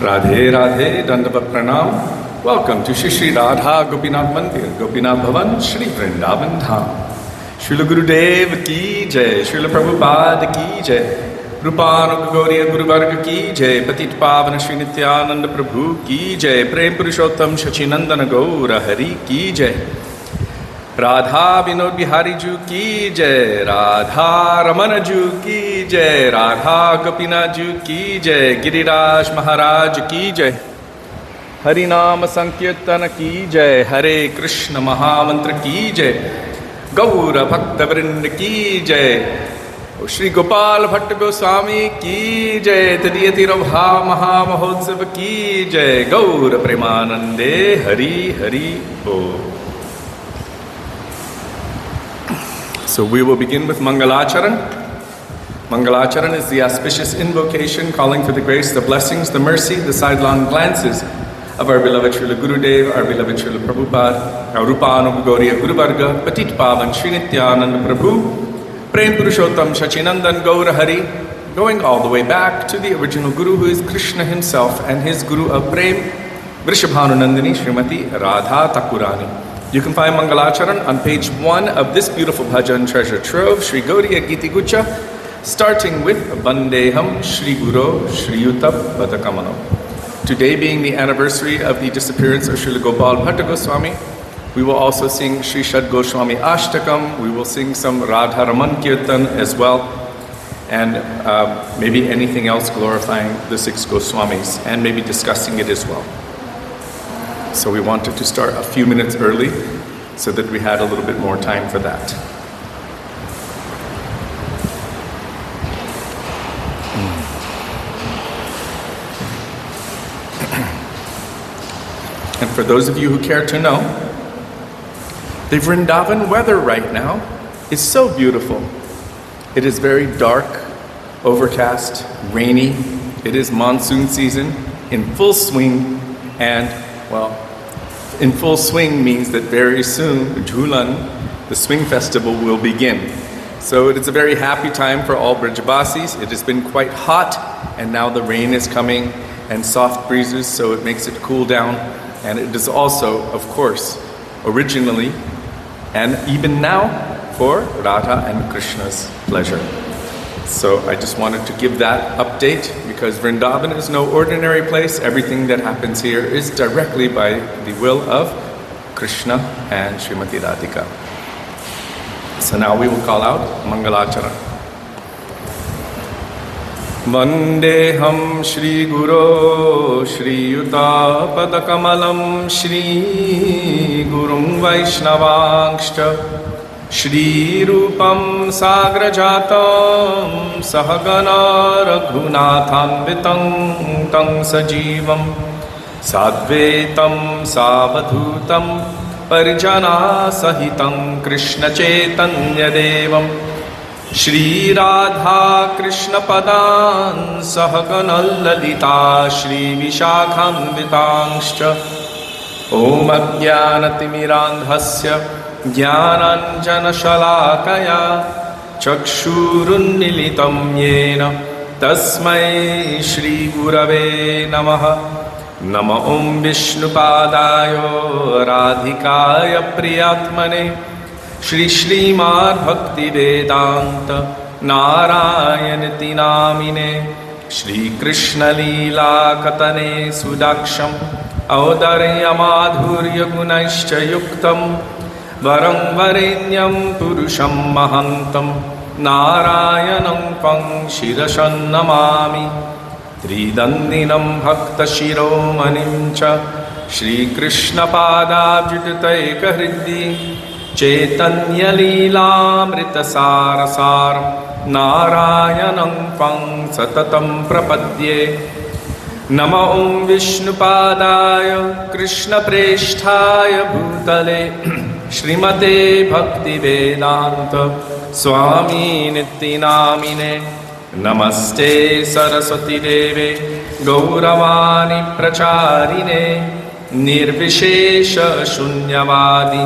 Radhe Radhe, Dandavat Pranam. Welcome to Shri Shri Radha Gopinath Mandir, Gopinath Bhavan, Shri Vrindavan Dham. Srila Gurudev ki jai, Srila Prabhupada ki jai, Rupanuk Gauriya Guru Varga ki jai, Patit Pavana Shri Nityananda Prabhu ki jai, Prem Purushottam Shachinandana Gaura Hari ki jai, Radha Vinod Bihari Ju ki jai, Radha Ramana Ju ki jai, Radha Gopinath Ju ki jai, Giriraj Maharaj ki jai, Harinam Sankirtana ki jai, Hare Krishna Mahamantra ki jai, Gaura Bhakta Vrinda ki jai, Shri Gopal Bhatta Goswami ki jai, Tadiyati Rabha Maha Mahotsav ki jai, Gaura Premanande Hari Hari Bo. So we will begin with Mangalacharan. Mangalacharan is the auspicious invocation calling for the grace, the blessings, the mercy, the sidelong glances of our beloved Srila Gurudev, our beloved Srila Prabhupada, our Rupanuk Gauriya Guru Varga, Patit Pavan Shri Nityananda Prabhu, Prem Purushottam Shachinandan Gaura Hari, going all the way back to the original Guru who is Krishna himself and his Guru of Prem, Vrishabhanunandini Srimati Radha Thakurani. You can find Mangalacharan on page 1 of this beautiful bhajan treasure trove, Sri Gauriya Giti Gucha, starting with Vandeham Shri Guru Shri Yuta Padakamalam. Today being the anniversary of the disappearance of Srila Gopal Bhatta Goswami, we will also sing Sri Shad Goswami Ashtakam, we will sing some Radha Raman Kirtan as well, and maybe anything else glorifying the 6 Goswamis, and maybe discussing it as well. So we wanted to start a few minutes early so that we had a little bit more time for that. And for those of you who care to know, the Vrindavan weather right now is so beautiful. It is very dark, overcast, rainy. It is monsoon season in full swing, and well, in full swing means that very soon, Jhulan, the swing festival, will begin. So it is a very happy time for all Brijabasis. It has been quite hot, and now the rain is coming, and soft breezes, so it makes it cool down. And it is also, of course, originally, and even now, for Radha and Krishna's pleasure. So I just wanted to give that update, because Vrindavan is no ordinary place. Everything that happens here is directly by the will of Krishna and Srimati Radhika. So now we will call out Mangalacharan. Vandeham Shri Guru Shri Yuta Padakamalam Shri Gurum Vaishnavangscha Shri Rupam Sagrajatam Sahagana Raghunathanvitam Tang Sajivam Sadvetam Savadhutam Parijana Sahitam Krishna Chaitanya Devam Shri Radha Krishna Padan Sahagana Lalita Shri Vishakhanvitangscha Om Ajnanatimirandhasya Jnananjana Shalakaya Chakshurunmilitam Yena Tasmai Shri Gurave Namaha Nama Om Vishnupadaya Radhikaya Priyatmane Shri Shrimad Bhakti Vedanta Narayanati Namine Shri Krishna Leela Katane Sudaksham Audarya Madhurya Gunaischa Yuktam Varam Varenyam Purusham Mahantam Narayanam Pang Shirashan Namami Tridandinam Bhakta Shiromanim Cha Shri Krishna Padabjitataika Hriddi Chaitanya Leelamrita Sarasaram Narayanam Pang Satatam Prapadye Nama Om Vishnupadaya Krishna Presthaya Bhutale Shrimate Bhakti Vedanta Swami Nityanamine Namaste Saraswati Deve Gauravani Pracharine Nirvishesha Shunyavadi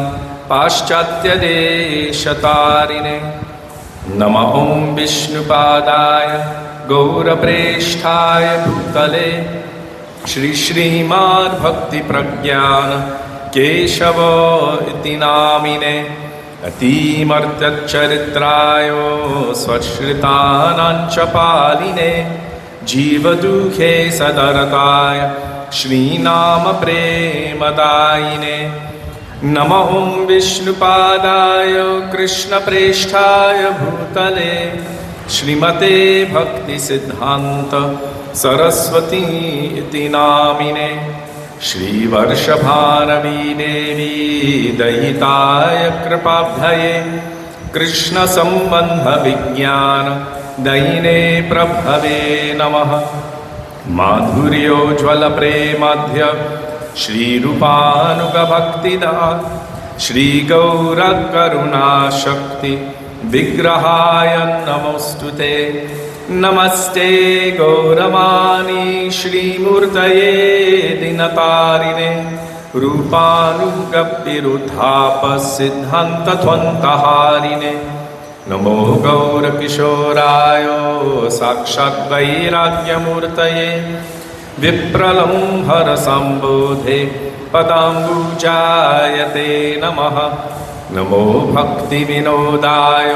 पाश्चात्यदेशतारिणे नमः ॐ विष्णुपादाय गौरप्रेष्ठाय भूतले श्री श्रीमद्भक्तिप्रज्ञान केशव इति नामिने अतीमर्त्यचरित्राय स्वश्रितानां च पालिने जीवदुःखे सदरताय श्रीनाम प्रेमदायिने नमः ॐ विष्णुपादाय कृष्णप्रेष्ठाय भूतले श्रीमते भक्तिसिद्धान्त सरस्वती इति नामिने श्रीवर्षभारवी देवी दयिताय कृपाब्धये कृष्णसम्बन्धविज्ञान दयिने प्रभवे नमः माधुर्योज्ज्वलप्रेमाध्य श्रीरूपानुगभक्तिदा श्रीगौरकरुणाशक्ति विग्रहाय नमोऽस्तुते नमस्ते गौरवाणी श्रीमूर्तये दिनतारिणे रूपानुगविरुद्धापसिद्धान्तध्वन्तहारिणे नमो गौरकिशोराय साक्षात् वैराग्यमूर्तये विप्रलम्भरसम्बोधे पदाम्बुजायते नमः नमो भक्तिविनोदाय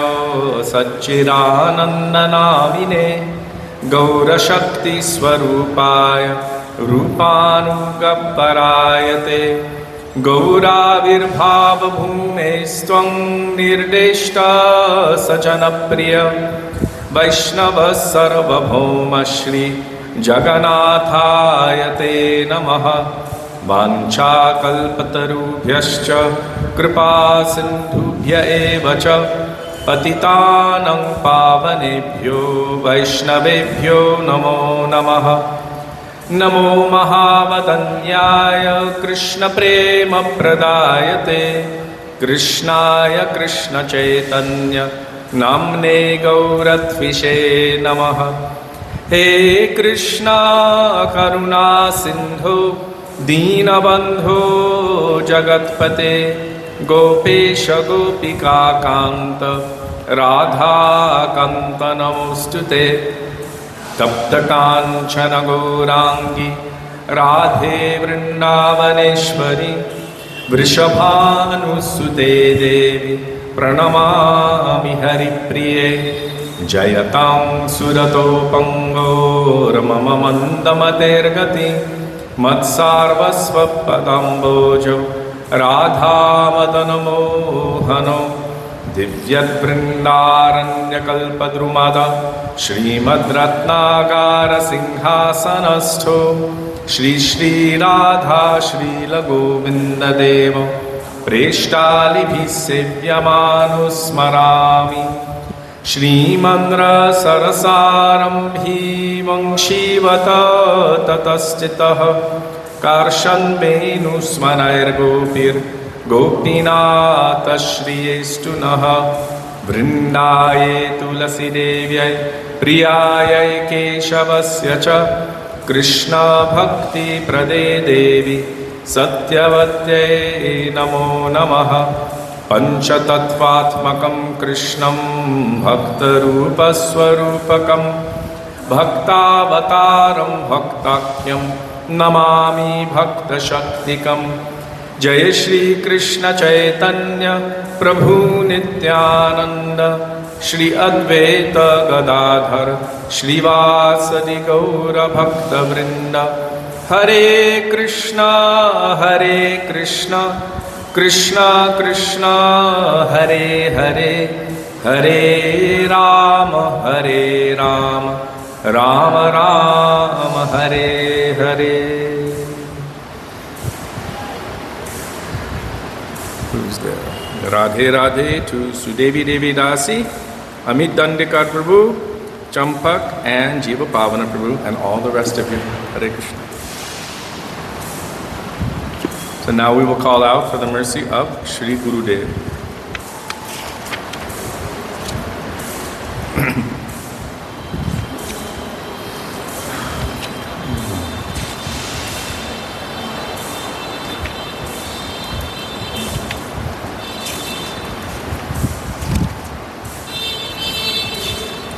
सच्चिदानन्दनामिने गौरशक्तिस्वरूपाय रूपानुगपरायते गौराविर्भावभूमेस्त्वं निर्दिष्टा सजनप्रिय वैष्णवः सर्वभौम श्री जगन्नाथाय ते नमः वाञ्छाकल्पतरुभ्यश्च कृपासिन्धुभ्य एव च पतितानां पावनेभ्यो वैष्णवेभ्यो नमो नमः नमो महावदन्याय कृष्णप्रेमप्रदायते कृष्णाय कृष्णचैतन्य नाम्ने गौरत्विषे नमः हे कृष्णा करुणा सिन्धु दीनबन्धो जगत्पते गोपेश गोपिकान्त राधाकान्त नमोऽस्तुते तप्तकाञ्चन गौराङ्गी राधे वृन्दावनेश्वरी वृषभानुसुते देवी प्रणमामि हरिप्रिये जयतां सुरतोपङ्गोर्मम मन्दमतेर्गति मत्सार्वस्वपदाम्बोजो राधामदनमोहनो दिव्यद्वृन्दारण्यकल्पद्रुमद श्रीमद्रत्नागारसिंहासनस्थो श्री श्रीराधा श्रीलगोविन्ददेव प्रेष्टालिभिः सेव्यमानुस्मरामि श्रीमन्द्रसरसारम्भी वंशीवत ततश्चितः कार्षन्वेणुस्मरैर्गोपीर्गोपीनाथश्रियेष्टु नः वृन्दाये तुलसीदेव्यै प्रियायै केशवस्य च कृष्णभक्तिप्रदे देवी सत्यवत्यै नमो नमः पञ्चतत्त्वात्मकं कृष्णं भक्तरूपस्वरूपकं भक्तावतारं भक्ताख्यं नमामि भक्तशक्तिकं जय श्री कृष्ण चैतन्य प्रभु नित्यानंद श्री अद्वैत गदाधर श्रीवासदि गौर भक्तवृंद हरे Krishna Krishna Krishna Hare Hare Hare Ram Ram Ram Hare Hare. Who's there? Radhe Radhe to Sudevi Devi Dasi, Amit Dandikar Prabhu, Champak and Jiva Pavana Prabhu and all the rest of you. Hare Krishna. So now we will call out for the mercy of Shri Gurudev.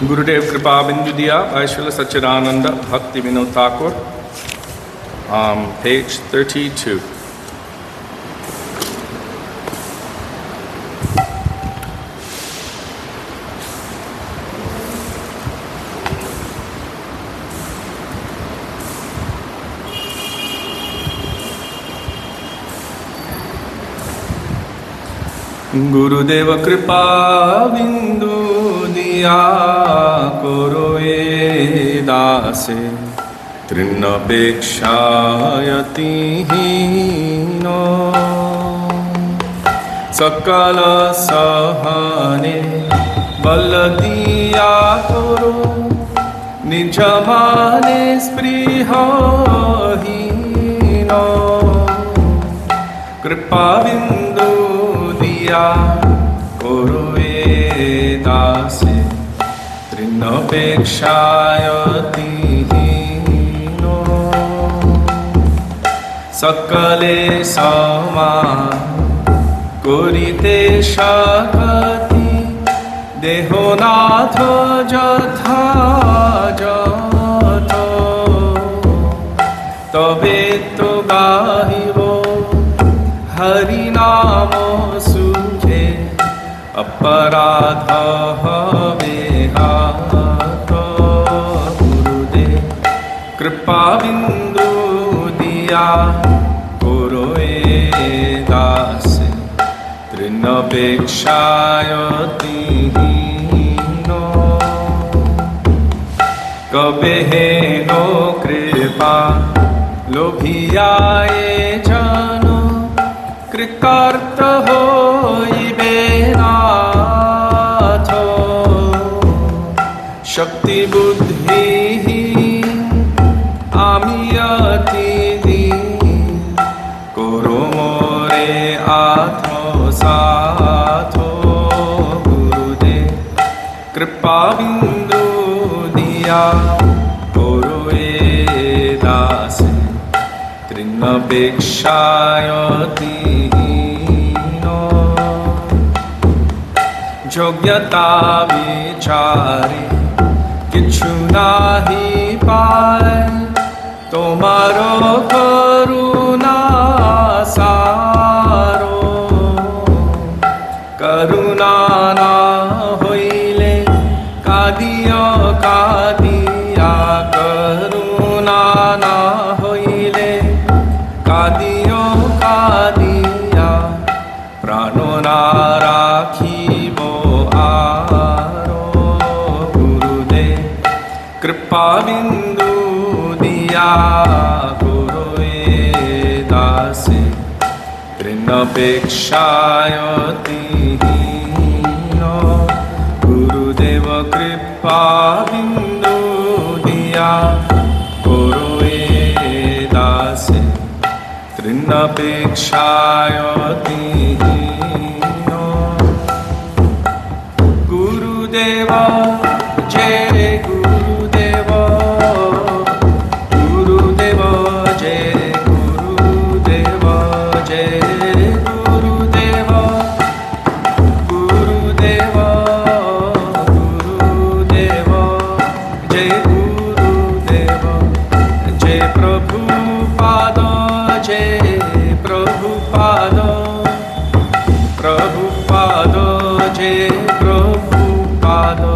Gurudev Kripa Bindu Diya by Srila Satchidananda Bhakti Vinod Thakur, page 32. Gurudeva Kripa Bindu Diya Koro Dase Trinapekshayati Hino Sakala Sahane Baladiya Koro Nijamane Sprihahino Kripa Bindu Koro Dase Trinapekshayati Hino Sakale Sama Korite Shakati Dehonatha Jatha Jatha Tabe to gahibo Harinamo Aparadha Vehato Gurudev Kripa Bindu Diya Koro Dase Trinapekshayati Hino Kabeheno Kripa Lobhiyaye Jano Kritartha hoibe natho Shakti buddhi amiyati Koro more atho satho Gurudev Kripa Bindu Diya Koro Dase Trinapekshayati Jogyata vichare kichu nahi paye tomaro karuna saro karuna na hoile kadiya kadiya karuna na hoile kadiya kadiya prano na rakhi Kripa Bindu Diya Koro Dase Trinapekshayati Hino Gurudeva Kripa Bindu Diya Koro Dase Trinapekshayati Hino Gurudeva Jai Gurudeva Gurudeva Jai Gurudeva Jai Gurudeva Gurudeva Gurudeva Jai Gurudeva Jai Prabhupada Jai Prabhupada Prabhupada Jai Prabhupada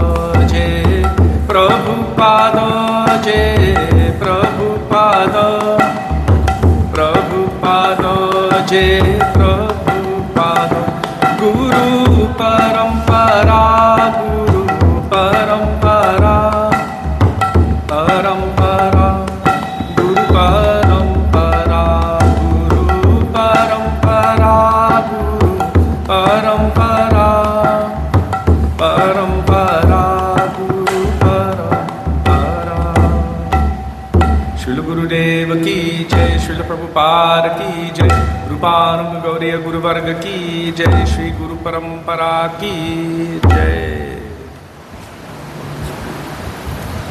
Prabhupada Jai Prabhupada Prabhupada Jai Prabhupada Guru Parampara Guru Parampara Parampara Guru Parampara Guru Parampara Guru Parampara Parampara Gurudeva ki jai, Srila Prabhupada ki jai, Rupananga Gauriya Guru Varga ki jai, Shri Guru Parampara ki jai.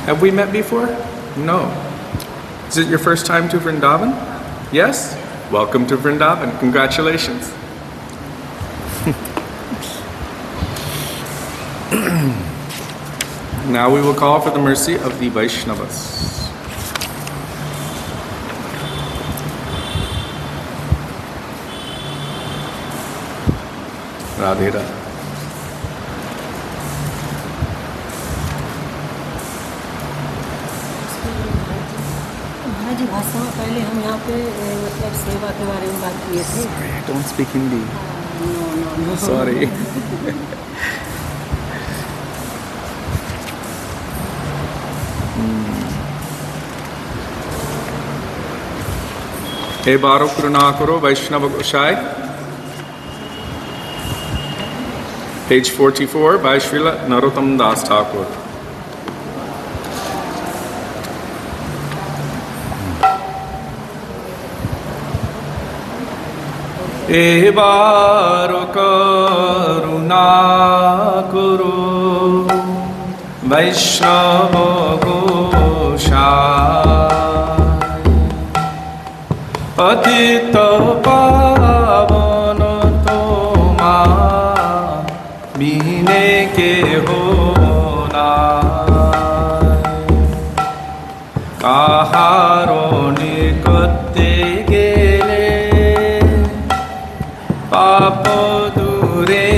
Have we met before? No. Is it your first time to Vrindavan? Yes? Welcome to Vrindavan. Congratulations. Now we will call for the mercy of the Vaishnavas. Radhe Radhe. जी भाषा पहले हम यहाँ पे मतलब सेवा के बारे में बात किए थे. Sorry, I don't speak Hindi. No. Sorry. हे बारो करुणा करो वैष्णव गोसाई. Page 44 by Srila Narottam Das Thakur. एबार करुणा करो वैष्णव गोसाई. पतित पावन तोमा बिने के हो काहारो निकटे गेले पाप दूरे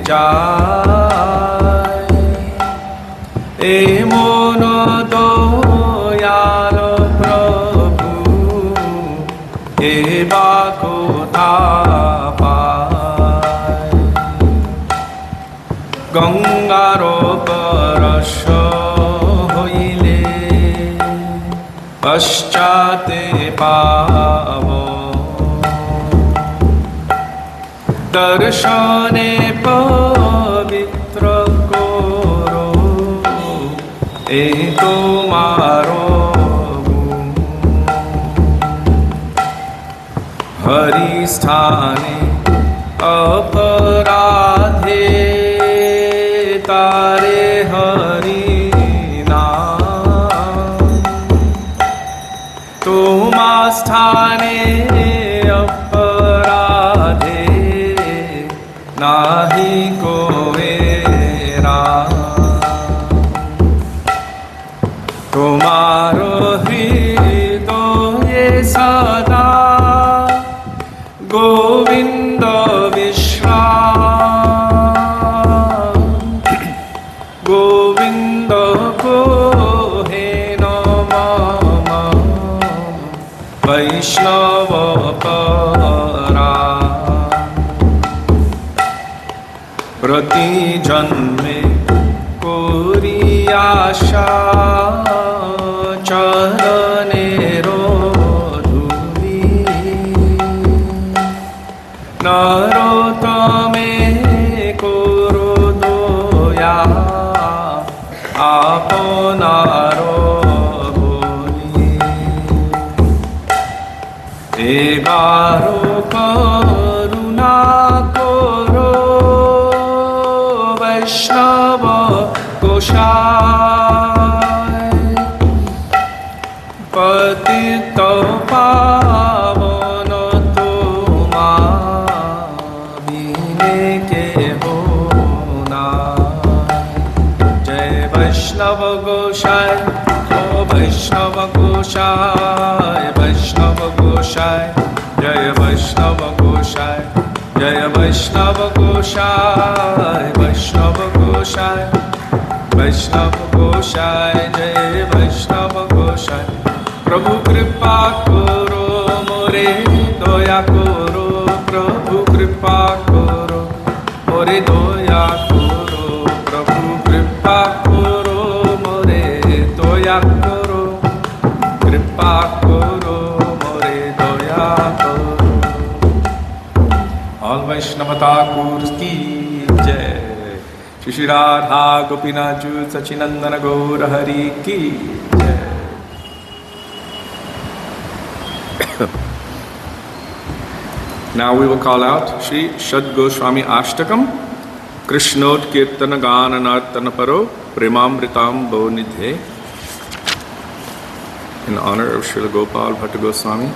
যায়. এ মন দয়াল প্রভু এ বা কোথা পায়. গঙ্গার পরশ হইলে পশ্চাতে পাব. দর্শনে পবিত্র করো এ তোমারো গুণ. হরি স্থানে অপরাধে তারে হরি নাম. তোমা স্থানে অপরাধে নাহি কোয়ে রাম. তোমার হৃদয়ে সদা গোবিন্দ বিশ্রাম. গোবিন্দ কোহে নমঃ বৈষ্ণব পরা. প্রতি জন্মে করি আশা চরণের ধূলি. নরোত্তমে করো দয়া আপনার বলি. এবারো করুণা করো বৈষ্ণব গোসাই. পতিত পাবন তোমা বিনে কেহ নাই. জয় বৈষ্ণব গোসাই ও বৈষ্ণব গোসাই. বৈষ্ণব গোসাই জয় বৈষ্ণব গোসাই. জয় বৈষ্ণব গোসাই. বৈষ্ণব গোসাই. বৈষ্ণব গোসাই জয় বৈষ্ণব গোসাই. প্রভু কৃপা করো মোরে দয়া করো. প্রভু কৃপা করো মোরে দয়া করো. প্রভু কৃপা করো মোরে দয়া করো. কৃপা করো মোরে দয়া করো. All Vaishnava Thakur ki jai. Shri Shri Radha Gopinath Sachinandana Gaur Hari ki jai. Now we will call out Shri Shad Goswami Ashtakam Krishnot Kirtana Gana Nartana Paro Premamritam Bonidhe in honor of Srila Gopal Bhatta Goswami.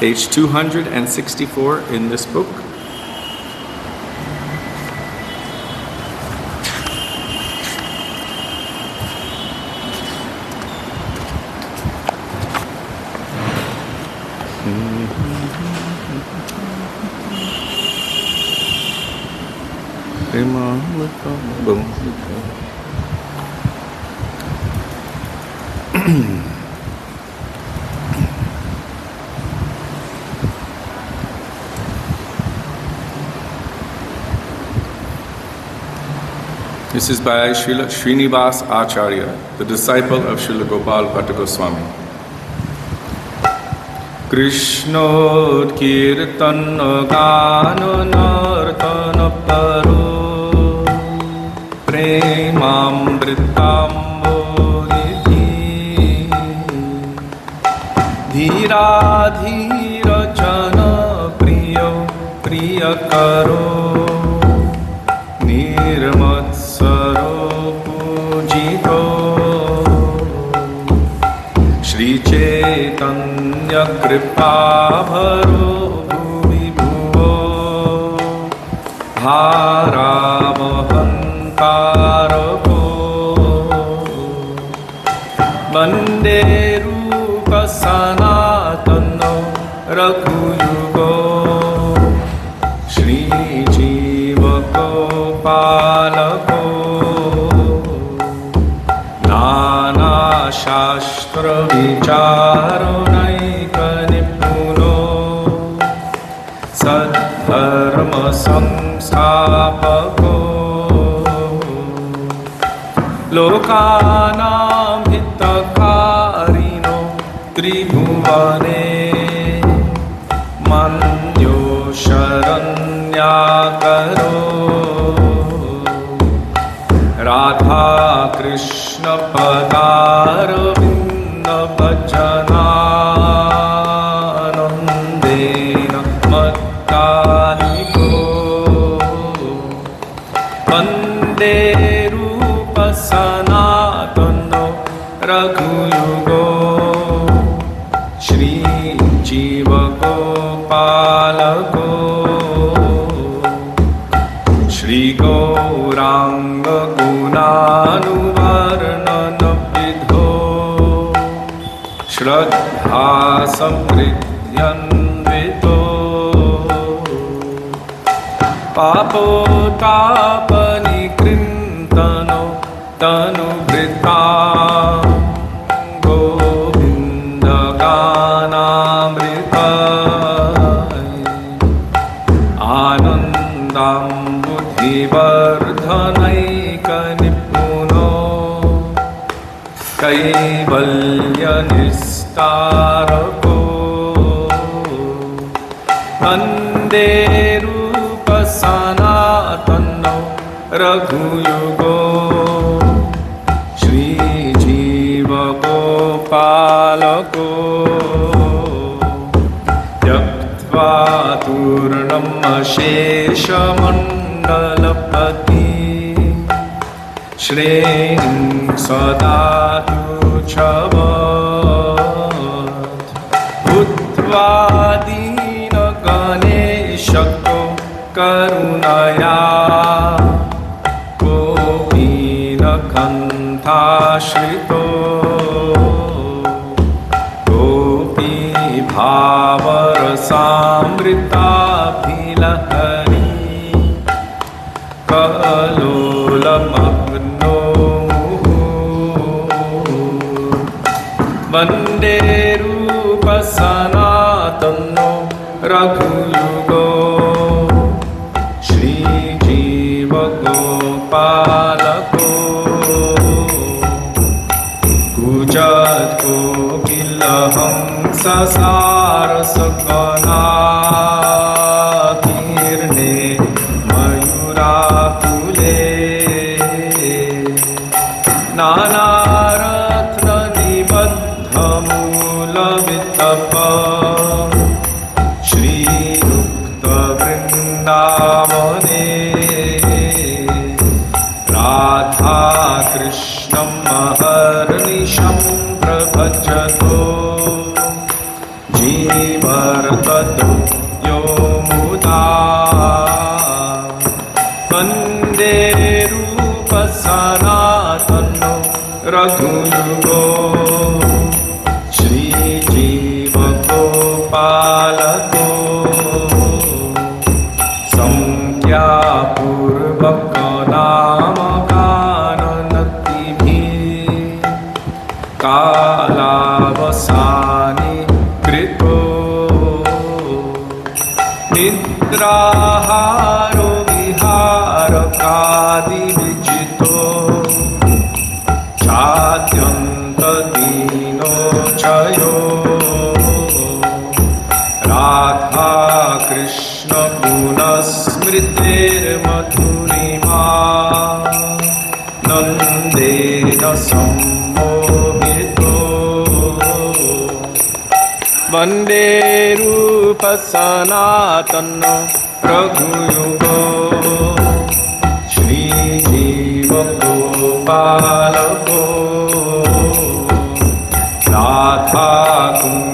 Page 264 in this book. This is by Srila Srinivas Acharya, the disciple of Srila Gopal Bhatta Goswami. Krishnod kirtan gana nartana paro premamritambodhi dhira dhira jana priyo priya karo nirmatsaro pujito Shri Chaitanya Kripa Bharo Bhuvi Bhuvo Bharavahantarako Bande Rupa Sanatano Raghuyugo Shri Jiva Gopalako Nana Shastra Vicharanayika Nipuno Sadharma Samsthapako Lokanam Hitakarino Tribhuvane Manyo Sharanyakaro Radha Krishna Padaravinda Bhajananandena Mattaniko Vande Rupa Sanatano Raghuyugo Shri Jiva Gopalako Shri Gauranga Gunanuvarnana Vidho Shraddha Samridhyanvito Papotapani Krintano Tanubhrita Govinda Ganamrita Anandam Buddhivardhanaika Nipuno Kaivalya Nistarako Vande Rupa Sanatano Raghuyugo Shri Jiva Gopalako Yaktva Turnam Ashesha Mandalapati Shrenim Sadatu Chavat Utvadina Ganeshako Karunaya Gopina Kantha Gopi Bhavarasamrita Bhilahari Kalola Magno Vande Rupa Sanatano Raghuyugo Shri Jiva Gopalako Gujat Kokilaham Sasarasakana Kirne Mayurakule Nanaratna Nibadhamula Vitapa Shri Yukta Vrindavane Radha Krishna Maharnisham Prabhajato Jivartato Yomuda Vande Rupa Sanatano Raghuyugo Shri Jiva Gopalako Samkhya Purva नाम काननतिभिः कालावसानि कृतो निद्राहारो विहारकादिविजितो चाद्यन्तदीनो चयो राधा कृष्ण पुनस्मृतिर्मधुरिमा नन्देन सम्मोहितो वन्दे रूपसनातनो रघुयुगो श्रीजीवगोपालको राधाकुन्दते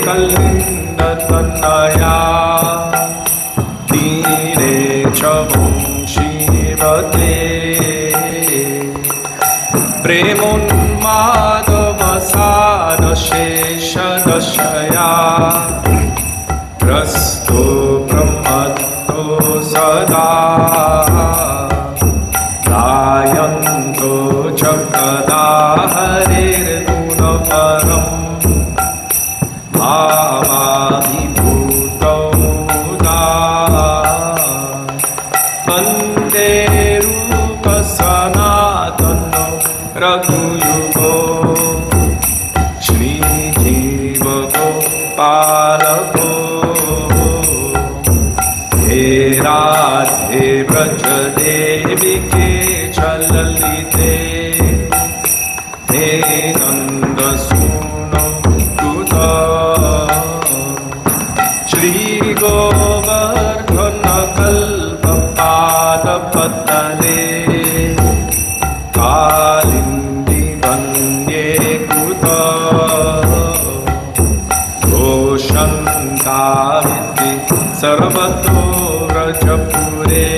कलिन्दतनया तीरे च वंशीवते प्रेमोन्मादवसादशेषदशया प्रस्तो ब्रह्मत्तो सदा गायन्तो जगदा हरेर्गुणपरम् भावाभिभूतौ मुदा वन्दे रूपसनातनो रघुयुगो श्रीजीवगोपालको हे राधे व्रजदेविके च ललिते हे नन्दसूनो कुत श्रीगोवर्धनकल्पपादपतले कालिन्दी वन्द्ये कुत घोषन्ताविति सर्वतो व्रजपुरे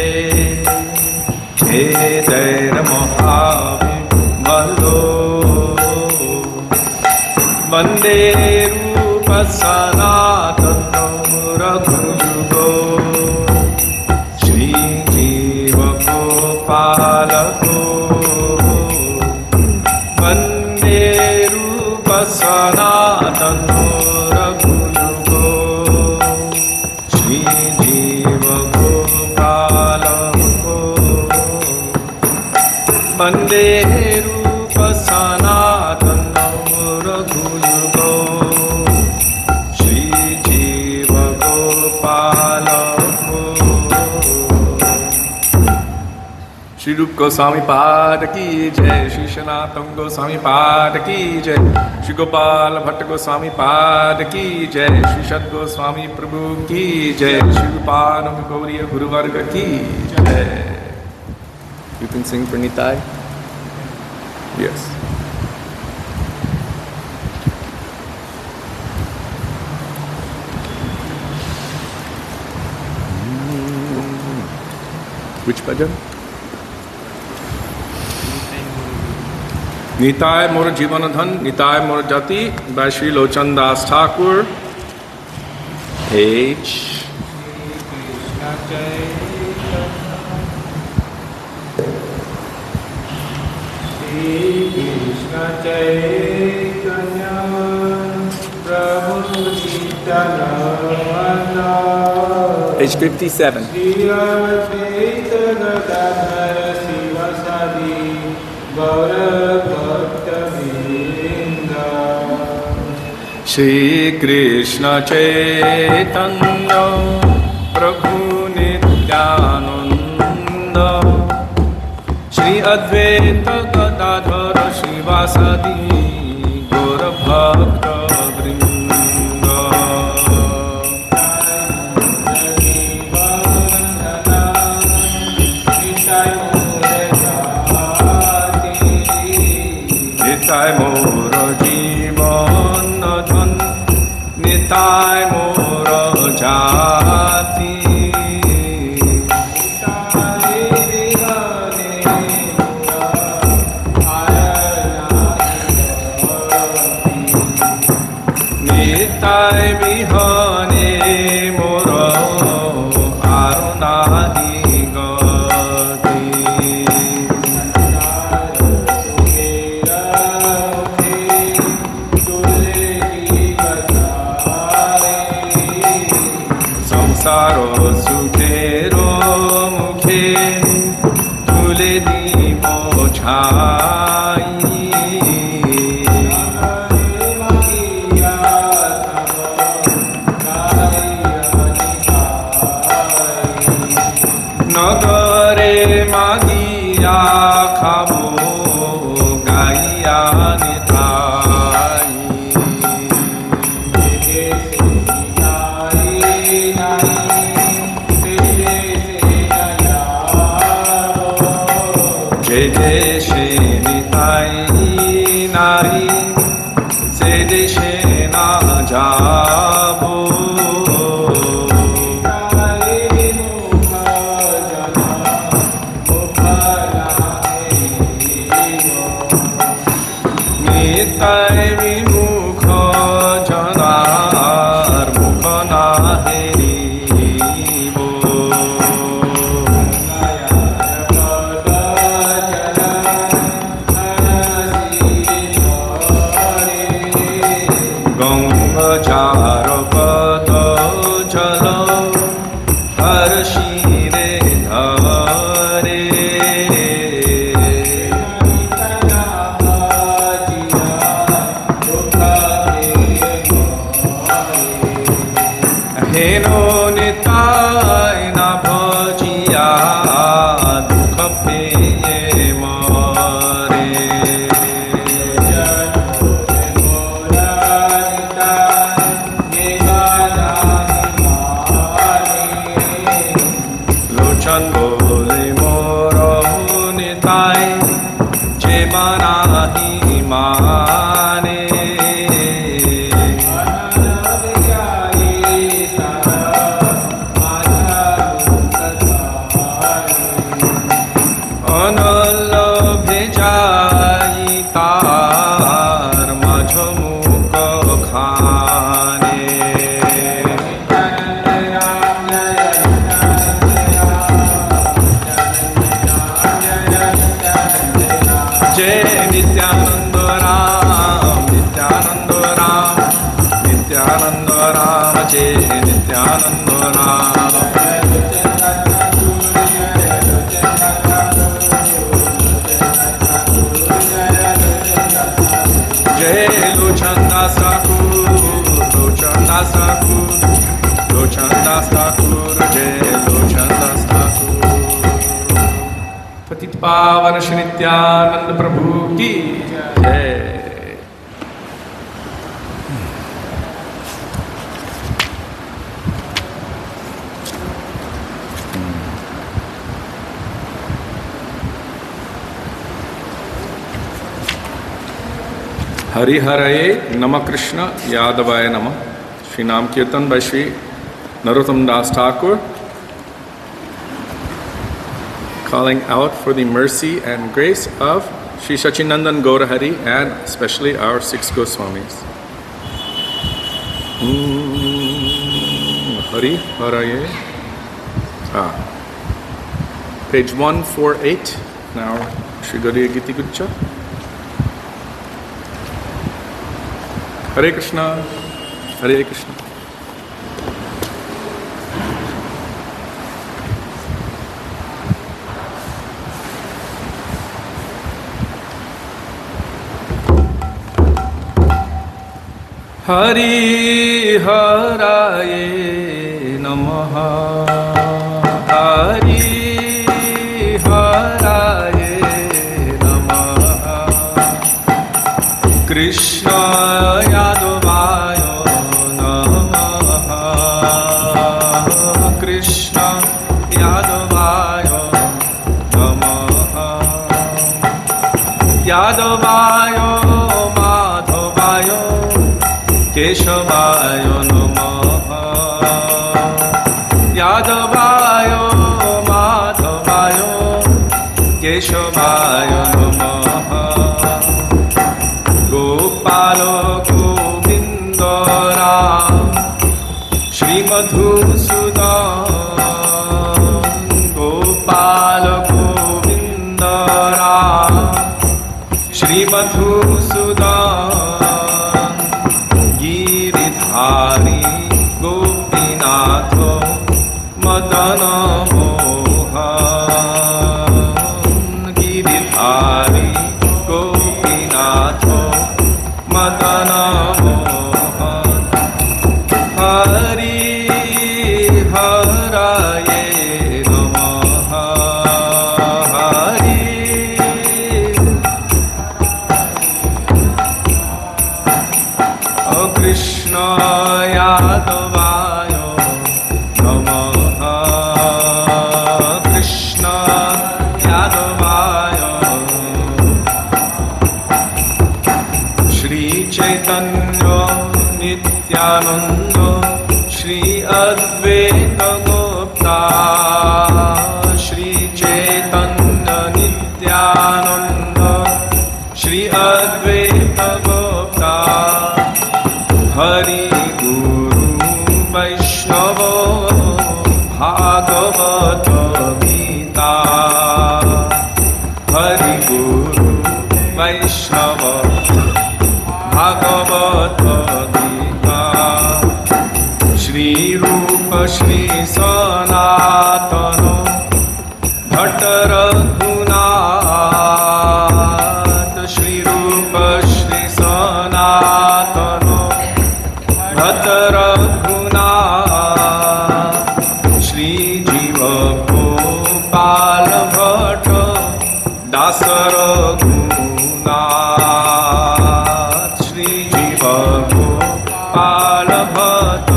हे जैर्महाविमलो वन्दे रूपसनातनो रघुयुगो श्रीजीवगोपालको वन्दे रूपसनातनो रघुयुगो श्रीजीवगोपालको वन्दे रूपसनातनो रघुयुगो श्रीजीवगोपालको। श्री रूप गोस्वामी पाद की जय, श्री सनातन गोस्वामी पाद की जय, श्री गोपाल भट्ट गोस्वामी पाद की जय, श्री सद गोस्वामी प्रभु की जय, श्री रूपानंद गौरी गुरुवर्ग की जय। You can sing for Nitai? Yes. Which bhajan? Nitai Mor Jivanadhan, Nitai Mor Jati by Sri Lochan Das Thakur. Page. Krishna Chaitanya Prabhu Nityananda Page 57. Shri Advaita Gadadhara Sivasadi Gaura Bhakta Vrinda Shri Krishna Chaitanya Prabhu Nityananda Shri Advaita Gadadhara Sivasadi Gaura Bhakta Vrinda Nitai Mora Jivanadhan Nitai Mora Jati Nitai Vihane Mora Arunadi Go তুলে দিব ছাই নগরে মাগিয়া খাবো গাইয়া নিতাই যে দেশে নিতাই নাই সে দেশে না যাবো নিতাই বিমুখ জনার মুখ না হেরিব গঙ্গার পদ জল হর্ষিরে ধরে হেন নিতাই না ভজিয়া দুঃখ পেয়ে মরে লোচন বলে মোর নিতাই যে মানাহি মানে অনল ভেজাই তার মাঝ মুখ খানে যে নিত্যানন্দ রাম নিত্যানন্দ রাম নিত্যানন্দ রাম যে নিত্যানন্দ রাম जय लोचन दास ठाकुर जय लोचन दास ठाकुर पतित पावन श्री नित्यानंद प्रभु की जय। हरिहरये नम कृष्ण यादवाय नमः। श्री नाम कीर्तन by Shri Narottam Das Thakur, calling out for the mercy and grace of Shri Sachinandan Gaurahari and especially our six Goswamis. Hariharaye. Page 148. Now Shri Gaudiya Giti Guccha. Hare Krishna, Hare Krishna. Hari Haraye Namaha, Hari Haraye Namaha, Krishna Yadavaya Namaha, Krishna Yadavaya Namaha, Yadavaya Madhavaya Keshavaya Namaha, Yadavaya Madhavaya Keshavaya Namaha, Gopala Govinda Ram Shri Madhusudan, Gopala Govinda Ram Shri Madhusudan, Giridhari Gopinath Madana Mohan, यादवाय Shri Chaitanya Nityanand Shri Advaita Gupta Shri Chaitanya Nityanand Shri Advaita Gupta Hari गुरु वैष्णव भागवत गीता हरि गुरु वैष्णव भागवत गीता श्री रूप श्री सनातन भट्ट रघुनाथ श्री रूप श्री सनातन भट्ट रघुनाथ श्री जीव गोपाल भट्ट दास रघुनाथ श्री जीव गोपाल भट्ट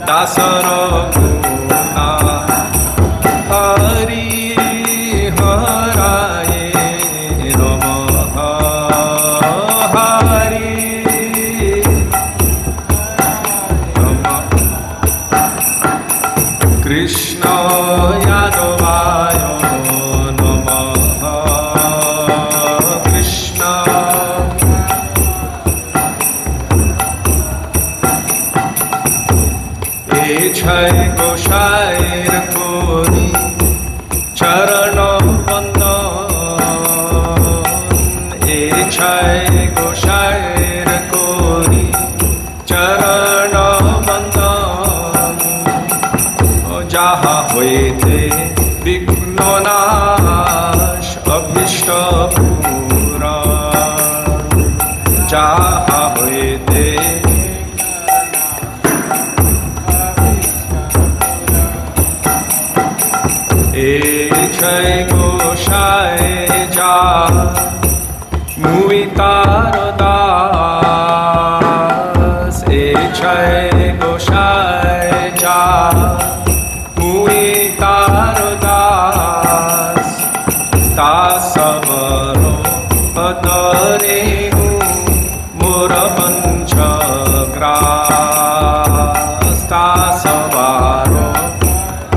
दास रघुनाथ हरि हराय नमः हरि कृष्ण यादवाय नमः कृष्ण ए छय गोसाईर कोरी चरण बंदन ए छय गोसाईर कोरी चरण बंदन যাহা হইতে বিঘ্ন নাশ অভীষ্ট পূরণ যাহা হইতে এই ছয় গোসায় যা মুই তার দাস এই ছয় গোসায় যা মুই তার দাস তাসবর পদরে মোর পঞ্চগ্রাস তাসবার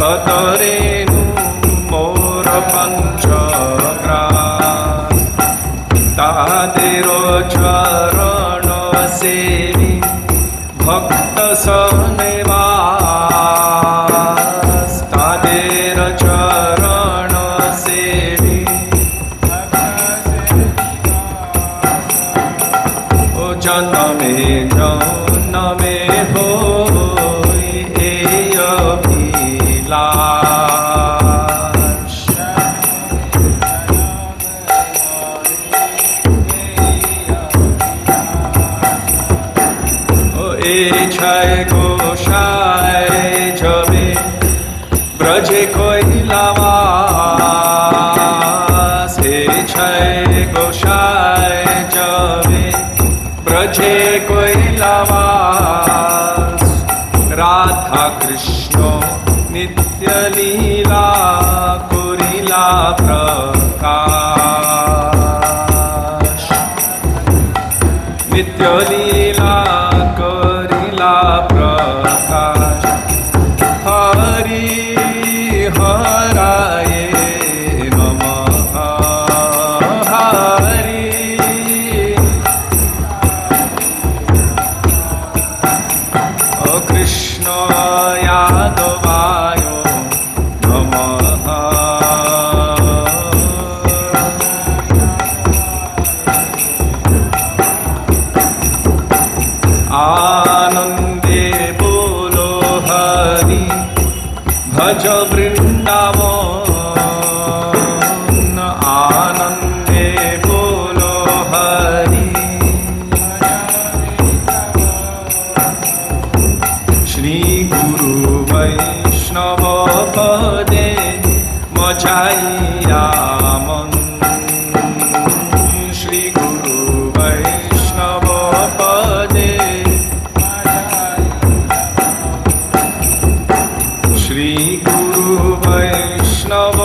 পদরে মোর পঞ্চগ্রাস তাদের চরণ সেবি ভক্ত সনেবাস তাদের চরণ সেবি ও জনমে জনমে হই এই অভিলাষ ও এই ছয় গোসায় যাবে ব্রজে কৈলাবাস এই ছয় গোসায় যাবে ব্রজে কৈলাবাস রাধা কৃষ্ণ নিত্য লীলা করিলা প্রকাশ নিত্য লীলা করিলা প্রকাশ হরি হরায় নমঃ হরি ও কৃষ্ণ यादवाय नमः आनंदे बोलो हरि भज वृंदावन आनंदे बोलो हरि श्री गुरु वैष्णव पदे मजाइया मन श्री गुरु वैष्णव पदे श्री गुरु वैष्णव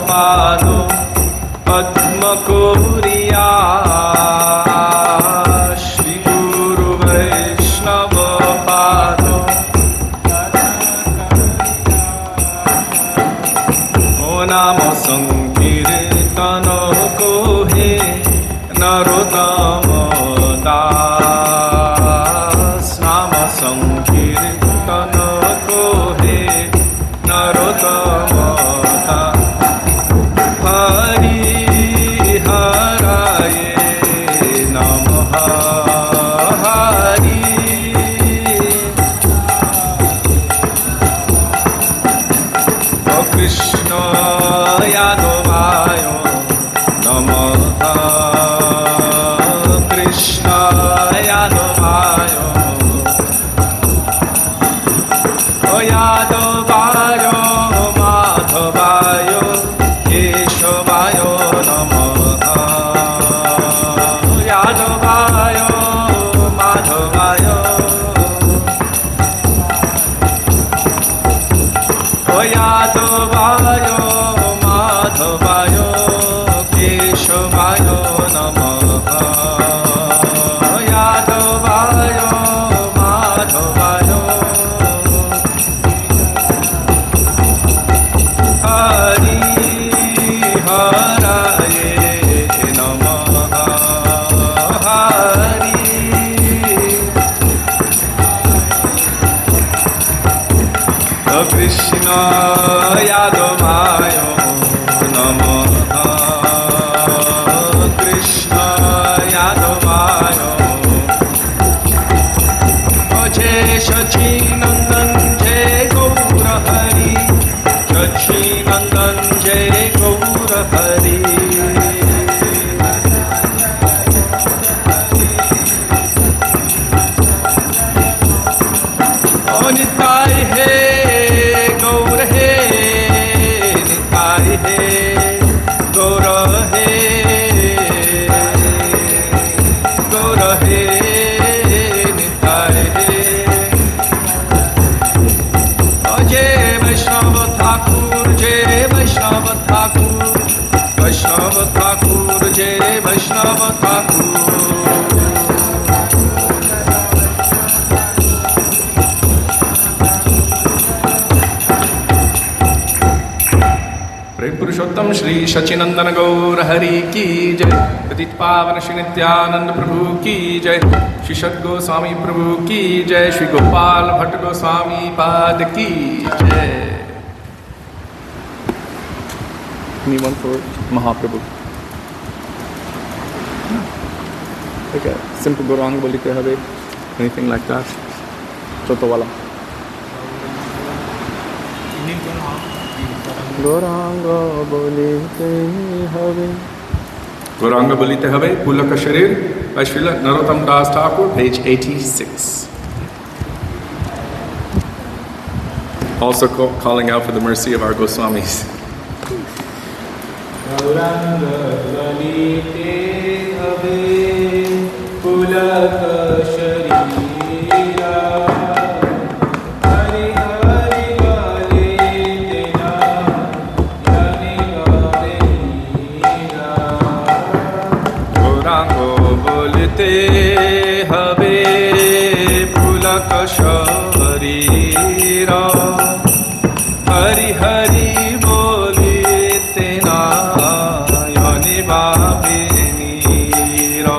पादो Padmakuriya Shri Guru Vaishnava Pado O Namo Sankirtana Kohe Narottama Das Nama Sankirtana Kohe Narottama Das Hari Haraye Namaha Hari O Krishna Yadavaya Namaha Krishna Yadavaya O Yadavaya Madhavaya Keshavaya Namaha Yadavaya Madhavaya O Yadavaya Madhavaya Keshavaya Namaha Yadavaya Madhavaya Hari Haraye Namaha Hari Krishna Yadavaya Namaha Krishna Yadavaya Jai Sachinandan Jai Gaura Hari Sachinandan Jai Gaura Hari Nitai he Gaur he Nitai he Gaur he Gaur he Nitai he Jai Vaishnava Thakur Jai Vaishnava Thakur Vaishnava Thakur Jai Vaishnava Thakur पुरुषोत्तम श्री शचिनंदन गौर हरि की जय पतित पावन श्री नित्यानंद प्रभु की जय श्री सद गोस्वामी प्रभु की जय श्री गोपाल भट्ट गोस्वामी पाद की जय Anyone for Mahaprabhu? Okay, simple Gauranga bolite habe, anything like that? Choto wala. Gauranga bolite habe. Gauranga bolite habe, Pulaka Sharir by Srila Narottam Das Thakur, page 86. Also calling out for the mercy of our Goswamis. Gauranga bolite habe, Pulaka Sharir Habe Pulaka Sharira Hari Hari bolite na Yani Babe Nira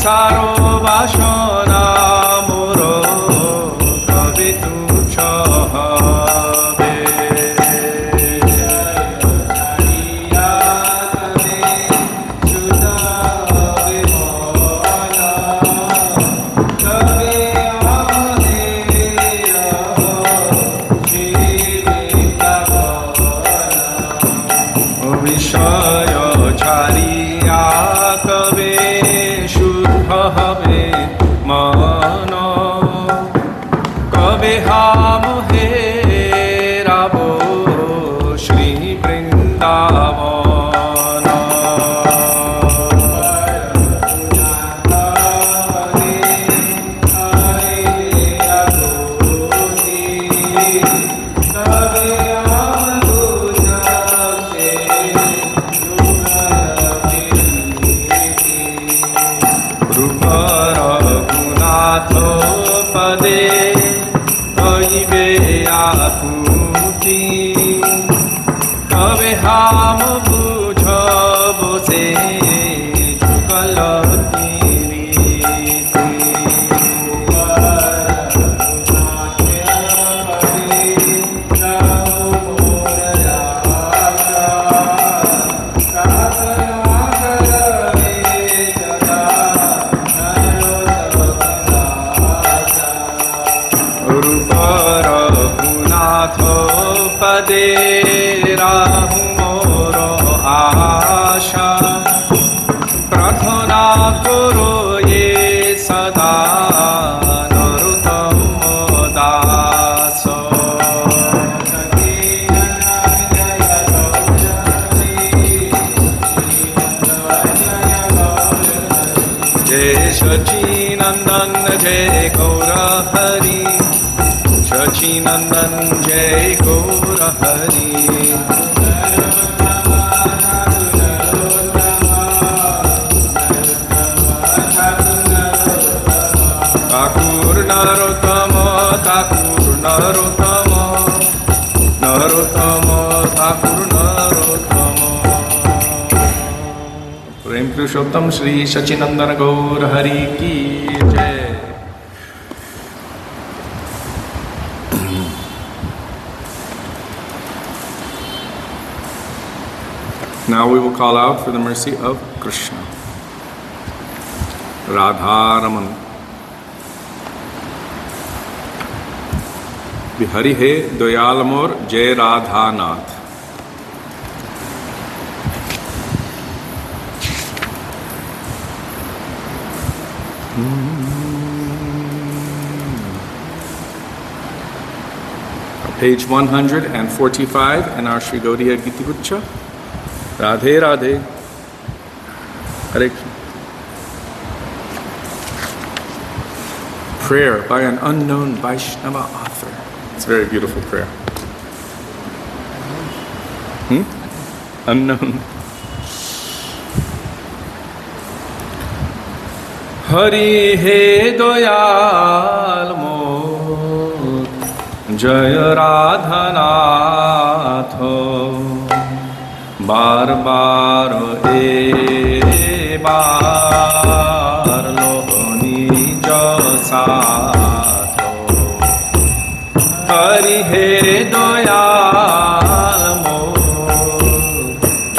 Saro Vashana Moro Kavitu Chahabe Vishaya Chariya Kave Shuddha मन कबे हम हेराबो श्री वृंदावन पदे कहिबे आकुति कबे हम बुझबो से जुगल पदे राहु मोर आशा प्रार्थना करो ये सदा नरोत्तम दास जय सच्चिनंदन जय गौर हरि सच्चिनंदन जय गौर हरि ठाकुर नरोत्तम ठाकुर नरोत्तम नरोत्तम ठाकुर नरोत्तम प्रेम पुरुषोत्तम श्री सच्चिनंदन गौर हरि की जय. Now we will call out for the mercy of Krishna. Radharaman. Bihari he Doyalamor Jai Radhanath. Page 145 in our Sri Gaudiya Gitigucha. Radhe Radhe. Hare Krishna. Prayer by an unknown Vaishnava author. It's a very beautiful prayer. Unknown. Hari he doyal mo Jaya Radhanatho बार बार ए बार लोहनी जसाथो हरि हे दयाल मो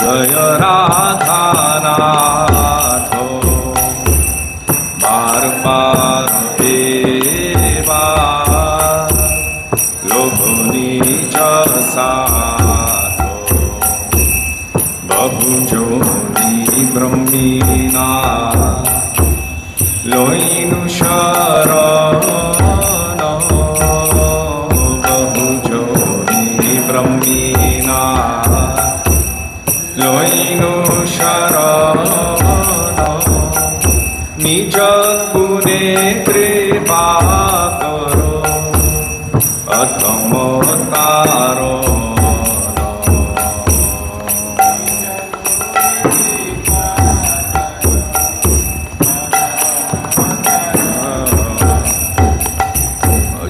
जय राधानाथो बार बार ए बार लोहनी जसाथो बहुजोनि ब्रह्मीना लोइनु शरण बहुजोनि ब्रह्मीना लोइनु शरण निज गुणे कृपा करो अधम तारो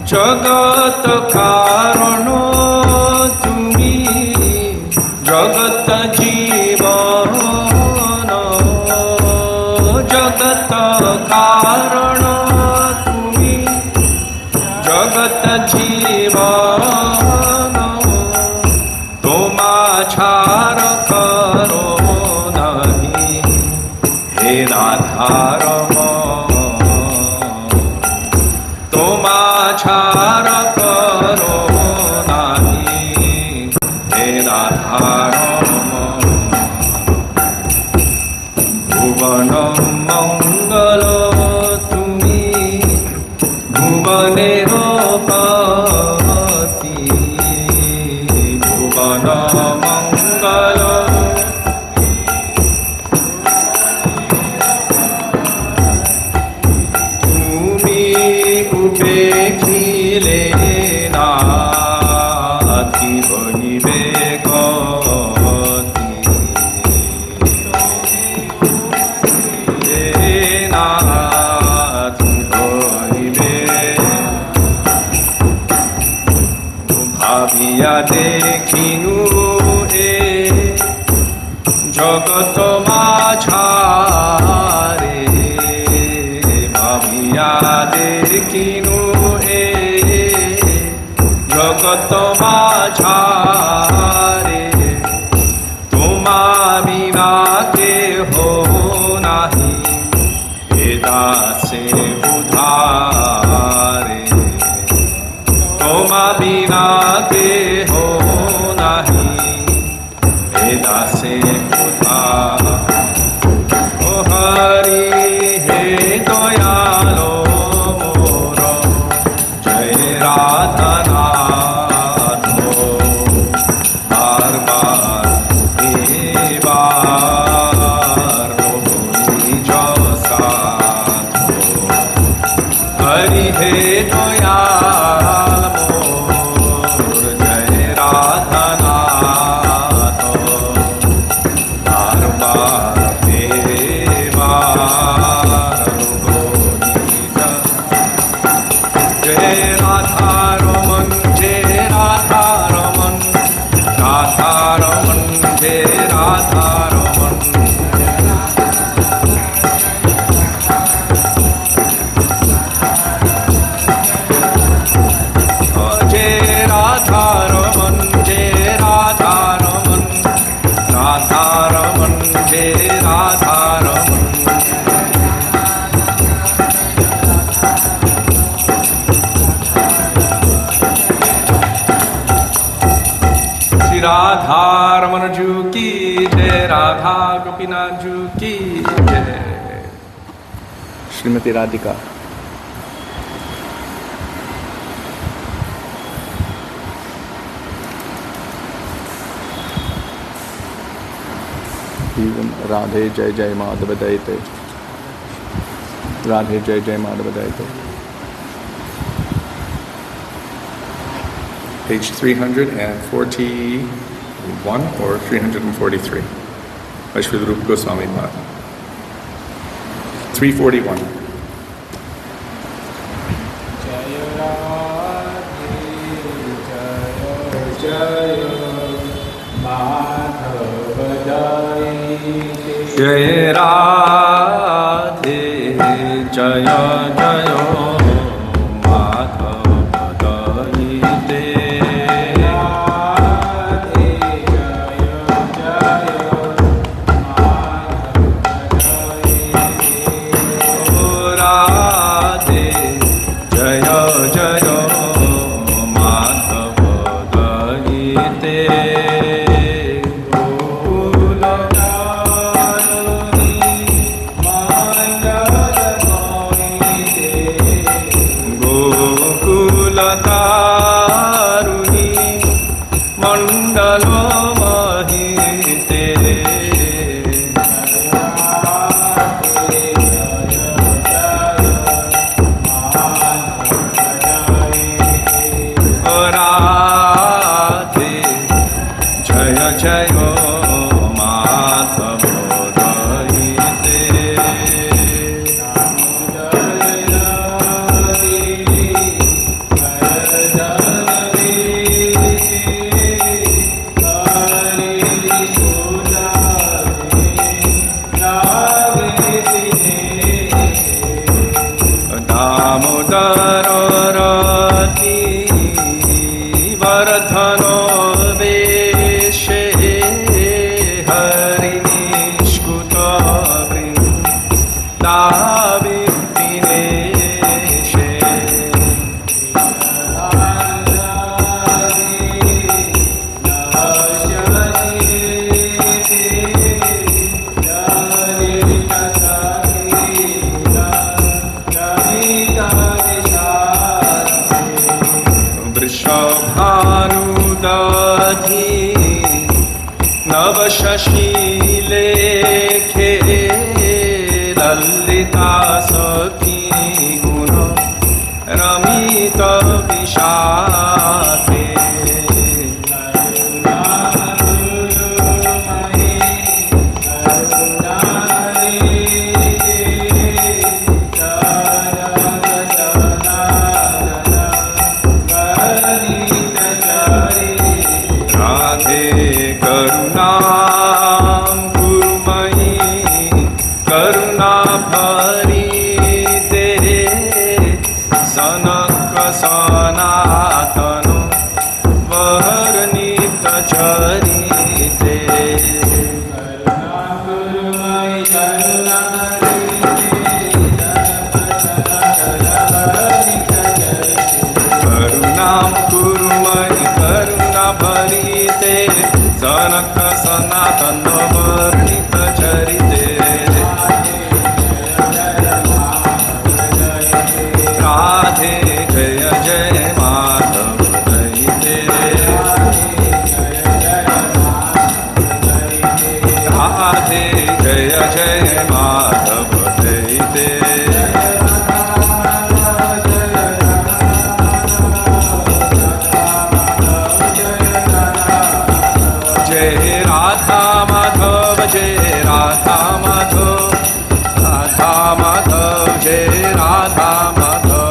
जगत कारण तुमी जगत जीवन जगत कारण तुमी जगत जीवन तोमा छार करो नहीं हे राधार छार करो नहीं हे राधारम भुवन मंगल तुमी ভাবিয়া দেখিনু এ জগত মাঝারে, ভাবিয়া দেখিনু এ জগত মাঝারে, তোমা বিনা কেহ নাহি এ দাসে উধারে, তোমা বিনা কেহ নাহি এ দাসে উধারে। ও হরি হে দয়ালো মোর, জয় রাধা নাথ, বার বার এবার নিজ সাথ। হরি হে দয়াল মোর, জয় রাধা নাথ, বার বার এবার নিজ। জয় রাধা রমন, জয় রাধা রমন, রাধা রমন, জয় রাধা রমন। জয় রাধা রমন, জয় রাধা রমন, রাধা রমন, জয় রাধা রমন। श्री राधा रमन जू की जय, राधा गोपीनाथ जू की जय। श्रीमती राधिका। राधे जय जय माधव दयते, राधे जय जय Madhav दयते। Page 341 or 343. By Srila Rupa Goswami Maharaj. 341. जय राधे जय जय माधव दयते। जय राधे जय जय माधव दयते। शशीलेखे ललिता सखी गुण रमित विशाखे भरी तेरे सनक सनातन वहर नित चरिते करुणाम कुरुमणि करुणा भरीते सनक सनातन वर्णित चरिते राधे जय जय माधव दयिते राधे जय जय माधव दयिते जय राधा माधव जय राधा माधव राधा माधव जय राधा माधव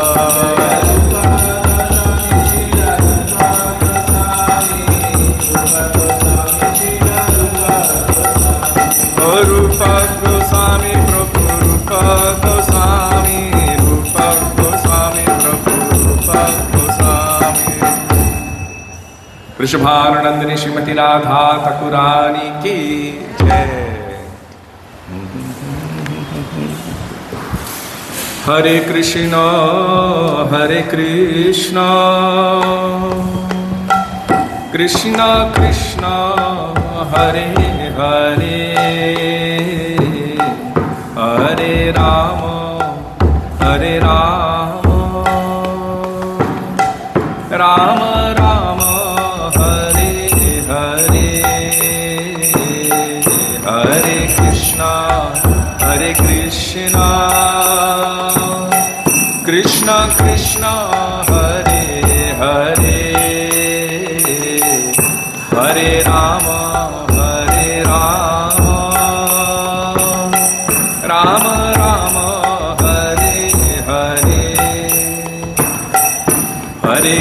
रूप गोस्वामी प्रभु रूप गोस्वामी रूप गोस्वामी प्रभु रूप गोस्वामी वृषभानुनंदिनी श्रीमती राधा ठाकुरानी की जय। हरे कृष्ण कृष्ण कृष्ण हरे हरे हरे राम राम राम हरे हरे हरे कृष्ण कृष्ण कृष्ण हरे हरे हरे राम राम राम हरे हरे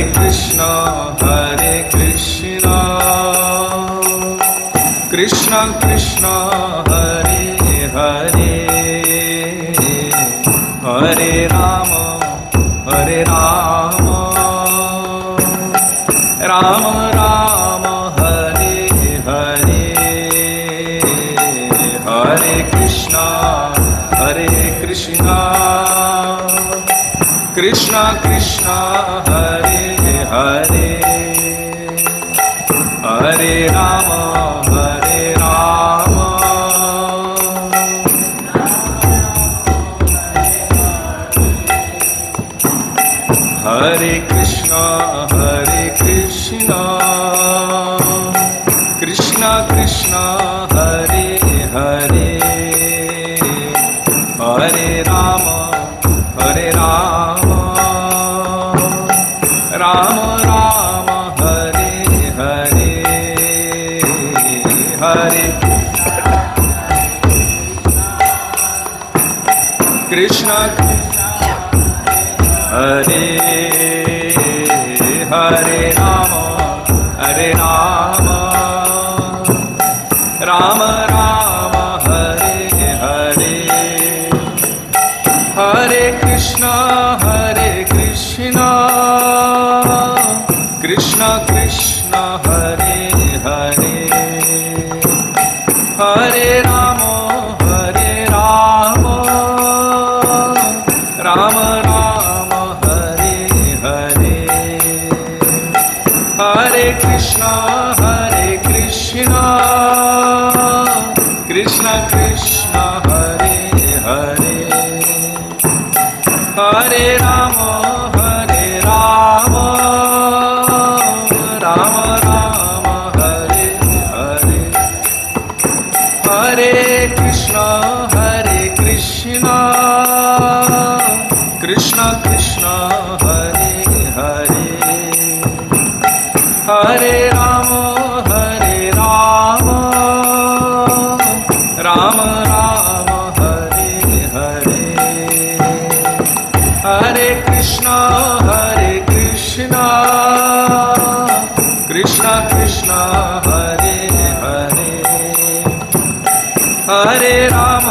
हरे कृष्ण कृष्ण कृष्ण हरे हरे हरे राम राम राम हरे हरे हरे कृष्ण कृष्ण कृष्ण हरे हरे हरे राम हरे Krishna Krishna Krishna Hare Hare Hare Ram Ram Ram Hare Hare Hare Krishna Hare Hare Ram Ram Ram Hare Hare Hare Krishna Krishna Krishna Hare Hare Hare Ram Ram Ram Hare Hare Hare Krishna Krishna Krishna Hare Hare Hare Ram Ram Ram Hare Hare Hare Krishna Krishna Krishna Hare Hare Hare Ram Ram Ram Hare Hare Hare Krishna Krishna Krishna Hare Hare Hare Ram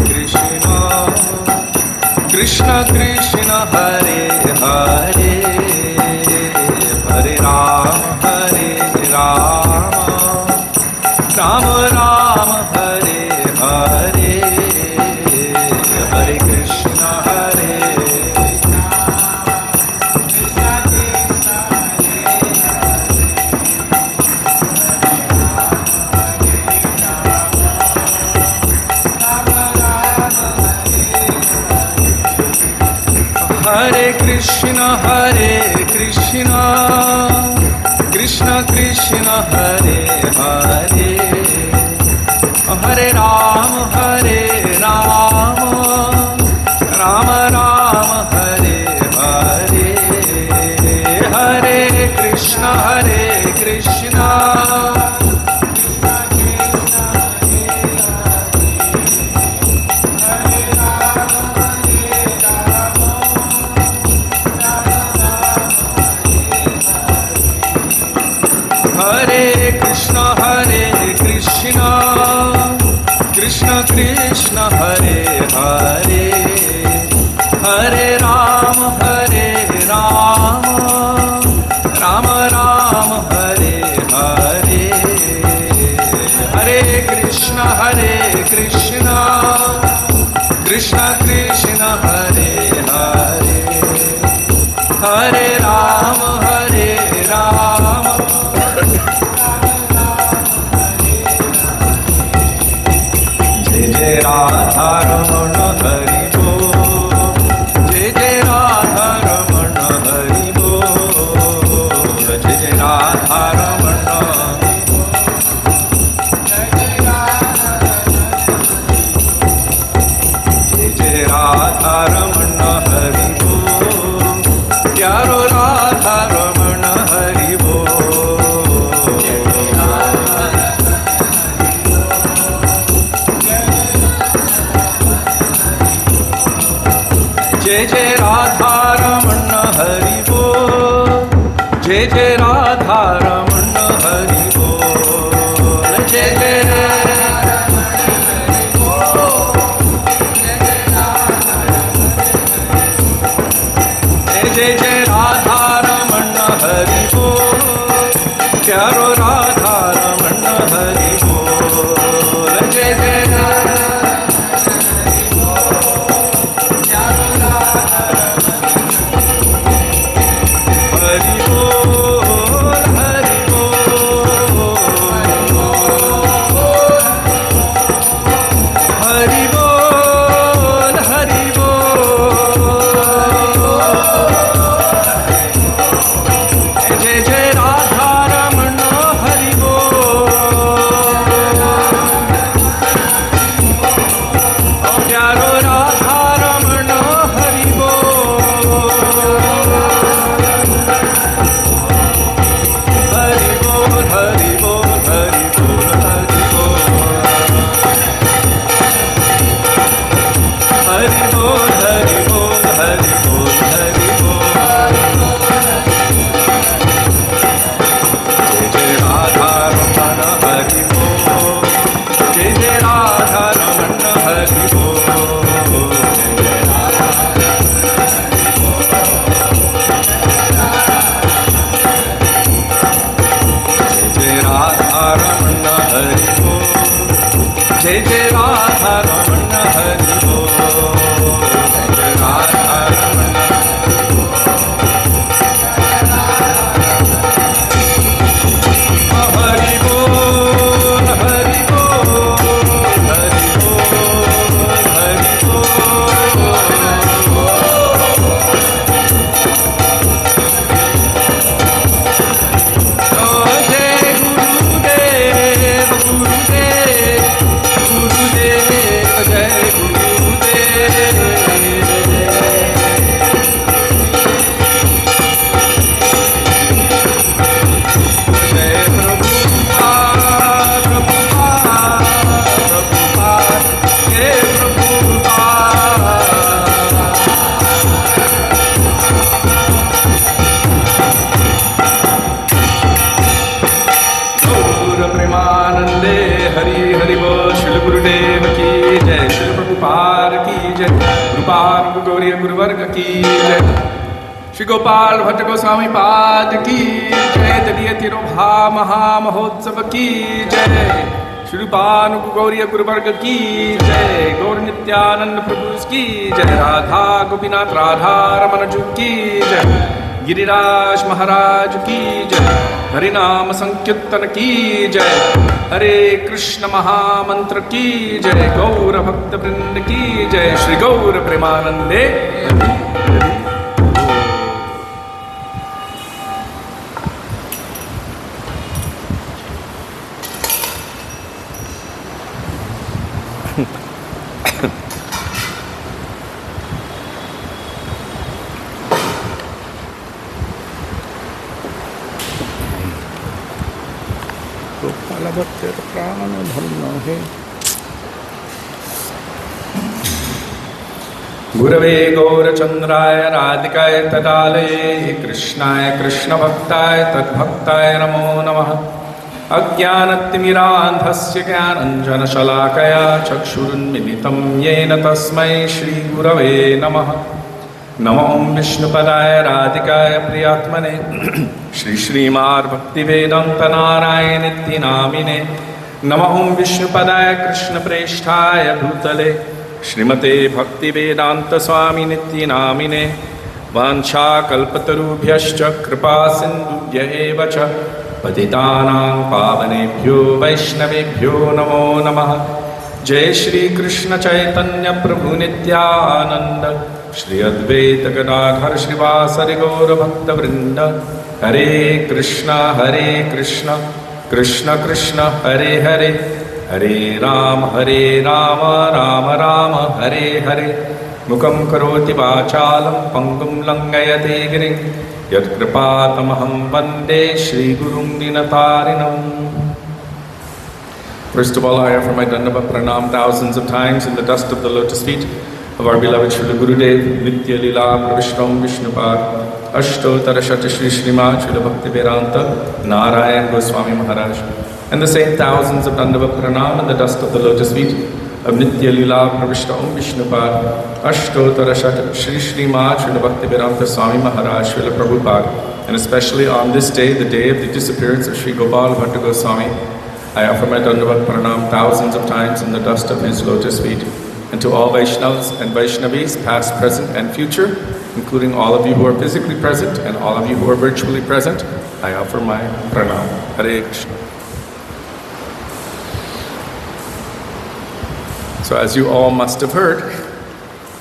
Krishna, Krishna Krishna Hare Hare, Hare Rama, Rama Rama, Hare Hare, Hare Krishna, Hare Hare Krishna, Krishna Krishna Hare Hare, Hare Rama, Rama Rama, Hare Hare, Hare Krishna, Hare Krishna, Krishna Krishna Hare Hare, Hare Rama, Rama Rama, Hare Hare, Hare Krishna, Krishna Krishna Hare Hare, Hare Rama, Jai Radha Ramana Hari Bol, Jai Radha Ramana Hari Bol, Jai Radha Ramana, Jai Radha Ramana Hari Bol, Pyaro Radha Ramana Hari Bol. Jai Jai Radha Ramana Hari Bol, Jai Jai Radha Ramana Hari Bol, Jai Jai Jai Jai Radha Ramana Hari Bol, Pyaro Radha Ramana Hari Bol, Jai Jai Hari Bol, Hari Bol, Hari Bol, Hari Bol, Jai Jai Radha Ramana Hari Bol, Pyaro Radha Ramana Hari Bol, Hari Bol, Hari Bol, Hari Bol, Hari Bol, Hari Bol, Hari Bol, Hari Bol, Hari Bol, Jai Jai Radha Ramana Hari Bol, Jai Jai Radha Ramana Hari Bol, Jai Radha Ramana Hari Bol, Jai Jai Radha Ramana Hari Bol. Shrupan Gaudiya Guru Varga ki jai. Shri Gopal Bhatta Goswami Pad ki jai. Dadiya Tiro Bha Maha Mahotsav ki jai. Shrupan Gaudiya Guru Varga ki jai. Gaur Nityananda Prabhu ki jai. Radha Gopinath Radha Ramana Ju ki jai. Giriraj महाराज की जय. हरिनाम संकीर्तन की जय. हरे कृष्ण महामंत्र की जय. गौर भक्त वृंद की जय. श्री गौर प्रेमानंदे. गुरवे गौरचंद्राय राधिकाय तदालये कृष्णाय कृष्णभक्ताय तद्भक्ताय नमो नमः. अज्ञानतिमिरान्धस्य ज्ञानञ्जनशलाकया चक्षुरुन्मिलितं येन तस्मै श्रीगुरवे नमः. नमो विष्णुपदाय राधिकाय प्रियात्मने श्रीश्रीमार्भक्तिवेदान्तनारायणेति नामिने. नमो विष्णुपदाय कृष्णप्रेष्ठाय भूतले श्रीमते भक्तिवेदांत स्वामिनिति नामिने. वाञ्छाकल्पतरुभ्यश्च कृपा सिन्धुभ्य एव च पतितानां पावनेभ्यो वैष्णवेभ्यो नमो नमः. जय श्री कृष्ण चैतन्य प्रभु नित्यानंद श्री अद्वैत गदाधर श्रीवासरि गौर भक्त वृंद. हरे कृष्ण कृष्ण कृष्ण हरे हरे हरे राम राम राम हरे हरे. मुखं करोति वाचालं पंगुं लंघयते गिरिं यत्कृपातमहं वन्दे श्रीगुरुं दीनतारिणम्. First of all, I offer my Dandavat Pranam thousands of times in the dust of the lotus feet of our beloved Srila Gurudev, Nitya Lila Pravishtam Vishnupad, Ashtottara Shata Shri Srimad Srila Bhakti Vedanta Narayan Goswami Maharaj. And the same thousands of Dandavat Pranam in the dust of the lotus feet of Nitya Lila Pravishtam Vishnupad, Ashtottara Shata Shri Srimad Srila Bhakti Vedanta Swami Maharaj Srila Prabhupada. And especially on this day, the day of the disappearance of Sri Gopal Bhatta Goswami, I offer my Dandavat Pranam thousands of times in the dust of his lotus feet. And to all Vaishnavas and Vaishnavis, past, present, and future, including all of you who are physically present and all of you who are virtually present, I offer my Pranam. Hare Krishna. So as you all must have heard,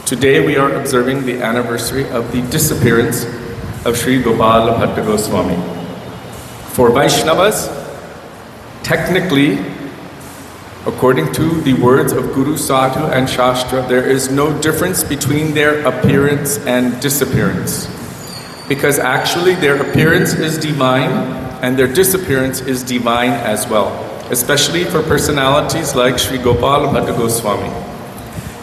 today we are observing the anniversary of the disappearance of Sri Gopal Bhatta Goswami. For Vaishnavas, technically, according to the words of Guru, Sadhu and Shastra, there is no difference between their appearance and disappearance. Because actually their appearance is divine and their disappearance is divine as well. Especially for personalities like Sri Gopal Bhatta Goswami.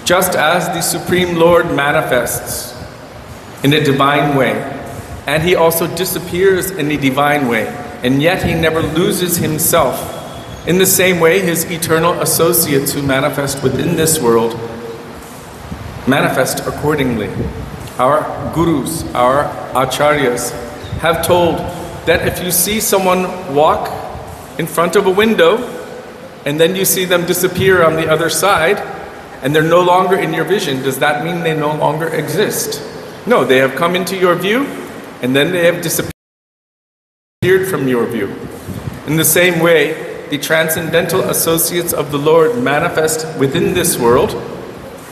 Just as the Supreme Lord manifests in a divine way, and he also disappears in a divine way, and yet he never loses himself. In the same way, his eternal associates who manifest within this world manifest accordingly. Our gurus, our acharyas have told that if you see someone walk in front of a window and then you see them disappear on the other side and they're no longer in your vision, does that mean they no longer exist? No, they have come into your view and then they have disappeared from your view. In the same way, the transcendental associates of the Lord manifest within this world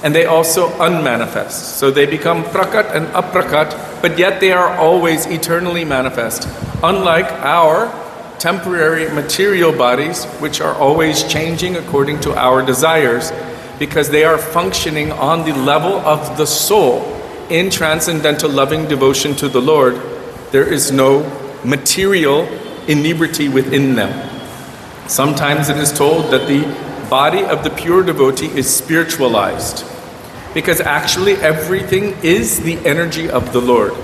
and they also unmanifest. So they become prakat and aprakat, but yet they are always eternally manifest. Unlike our temporary material bodies, which are always changing according to our desires, because they are functioning on the level of the soul in transcendental loving devotion to the Lord. There is no material inebriety within them. Sometimes it is told that the body of the pure devotee is spiritualized, because actually everything is the energy of the Lord.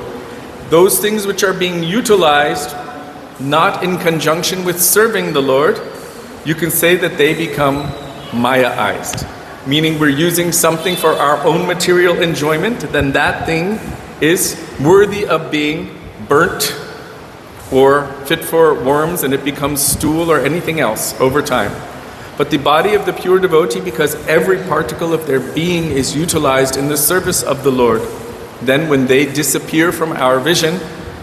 Those things which are being utilized not in conjunction with serving the Lord, you can say that they become Maya-ized. meaning we're using something for our own material enjoyment, then that thing is worthy of being burnt or fit for worms, and it becomes stool or anything else over time. But the body of the pure devotee, because every particle of their being is utilized in the service of the Lord, then when they disappear from our vision,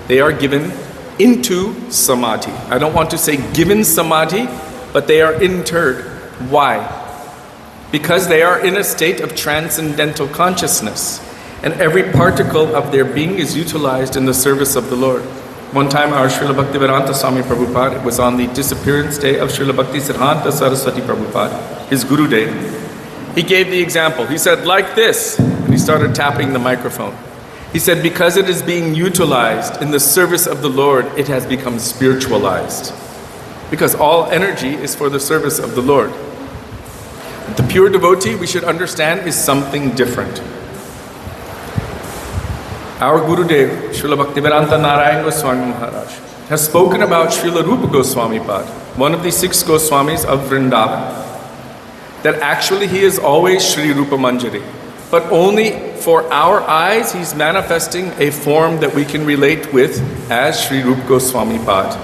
they are given into samadhi. I don't want to say given samadhi, but they are interred. Why? Because they are in a state of transcendental consciousness, and every particle of their being is utilized in the service of the Lord. One time our Srila Bhaktivedanta Swami Prabhupada, it was on the disappearance day of Srila Bhakti Siddhanta Saraswati Prabhupada, his Guru Day. He gave the example. He said, like this, and he started tapping the microphone. He said, because it is being utilized in the service of the Lord, it has become spiritualized. Because all energy is for the service of the Lord. The pure devotee, we should understand, is something different. Our Gurudev, Srila Bhaktivedanta Narayan Goswami Maharaj, has spoken about Srila Rupa Goswami Pad, one of the 6 Goswamis of Vrindavan, that actually he is always Sri Rupa Manjari. But only for our eyes, he's manifesting a form that we can relate with as Sri Rupa Goswami Pad.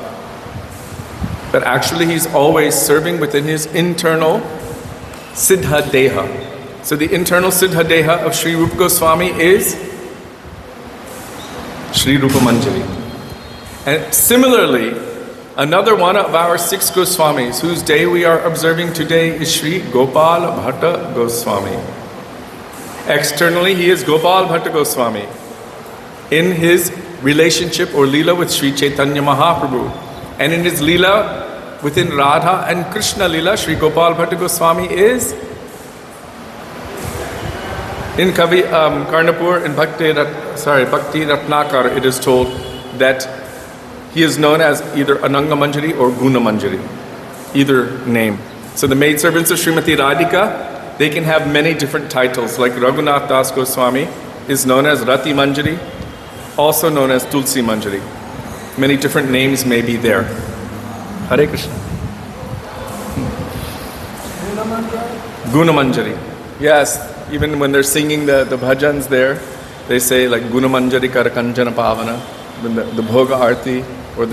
But actually he's always serving within his internal Siddha Deha. So the internal Siddha Deha of Sri Rupa Goswami is Sri Rupa Manjari. And similarly, another one of our 6 Goswamis, whose day we are observing today, is Sri Gopal Bhatta Goswami. Externally, he is Gopal Bhatta Goswami in his relationship or Leela with Sri Chaitanya Mahaprabhu. And in his Leela within Radha and Krishna Leela, Sri Gopal Bhatta Goswami is in Kavi Karnapur, in Bhakti Ratnakar, it is told that he is known as either Ananga Manjari or Guna Manjari, either name. So the maidservants of Srimati Radhika, they can have many different titles, like Raghunath Das Goswami is known as Rati Manjari, also known as Tulsi Manjari. Many different names may be there. Hare Krishna. Guna Manjari. Yes. Even when they're singing the bhajans there, they say like Guna Manjari Karakanjana Pavana. When the Bhoga Arti, or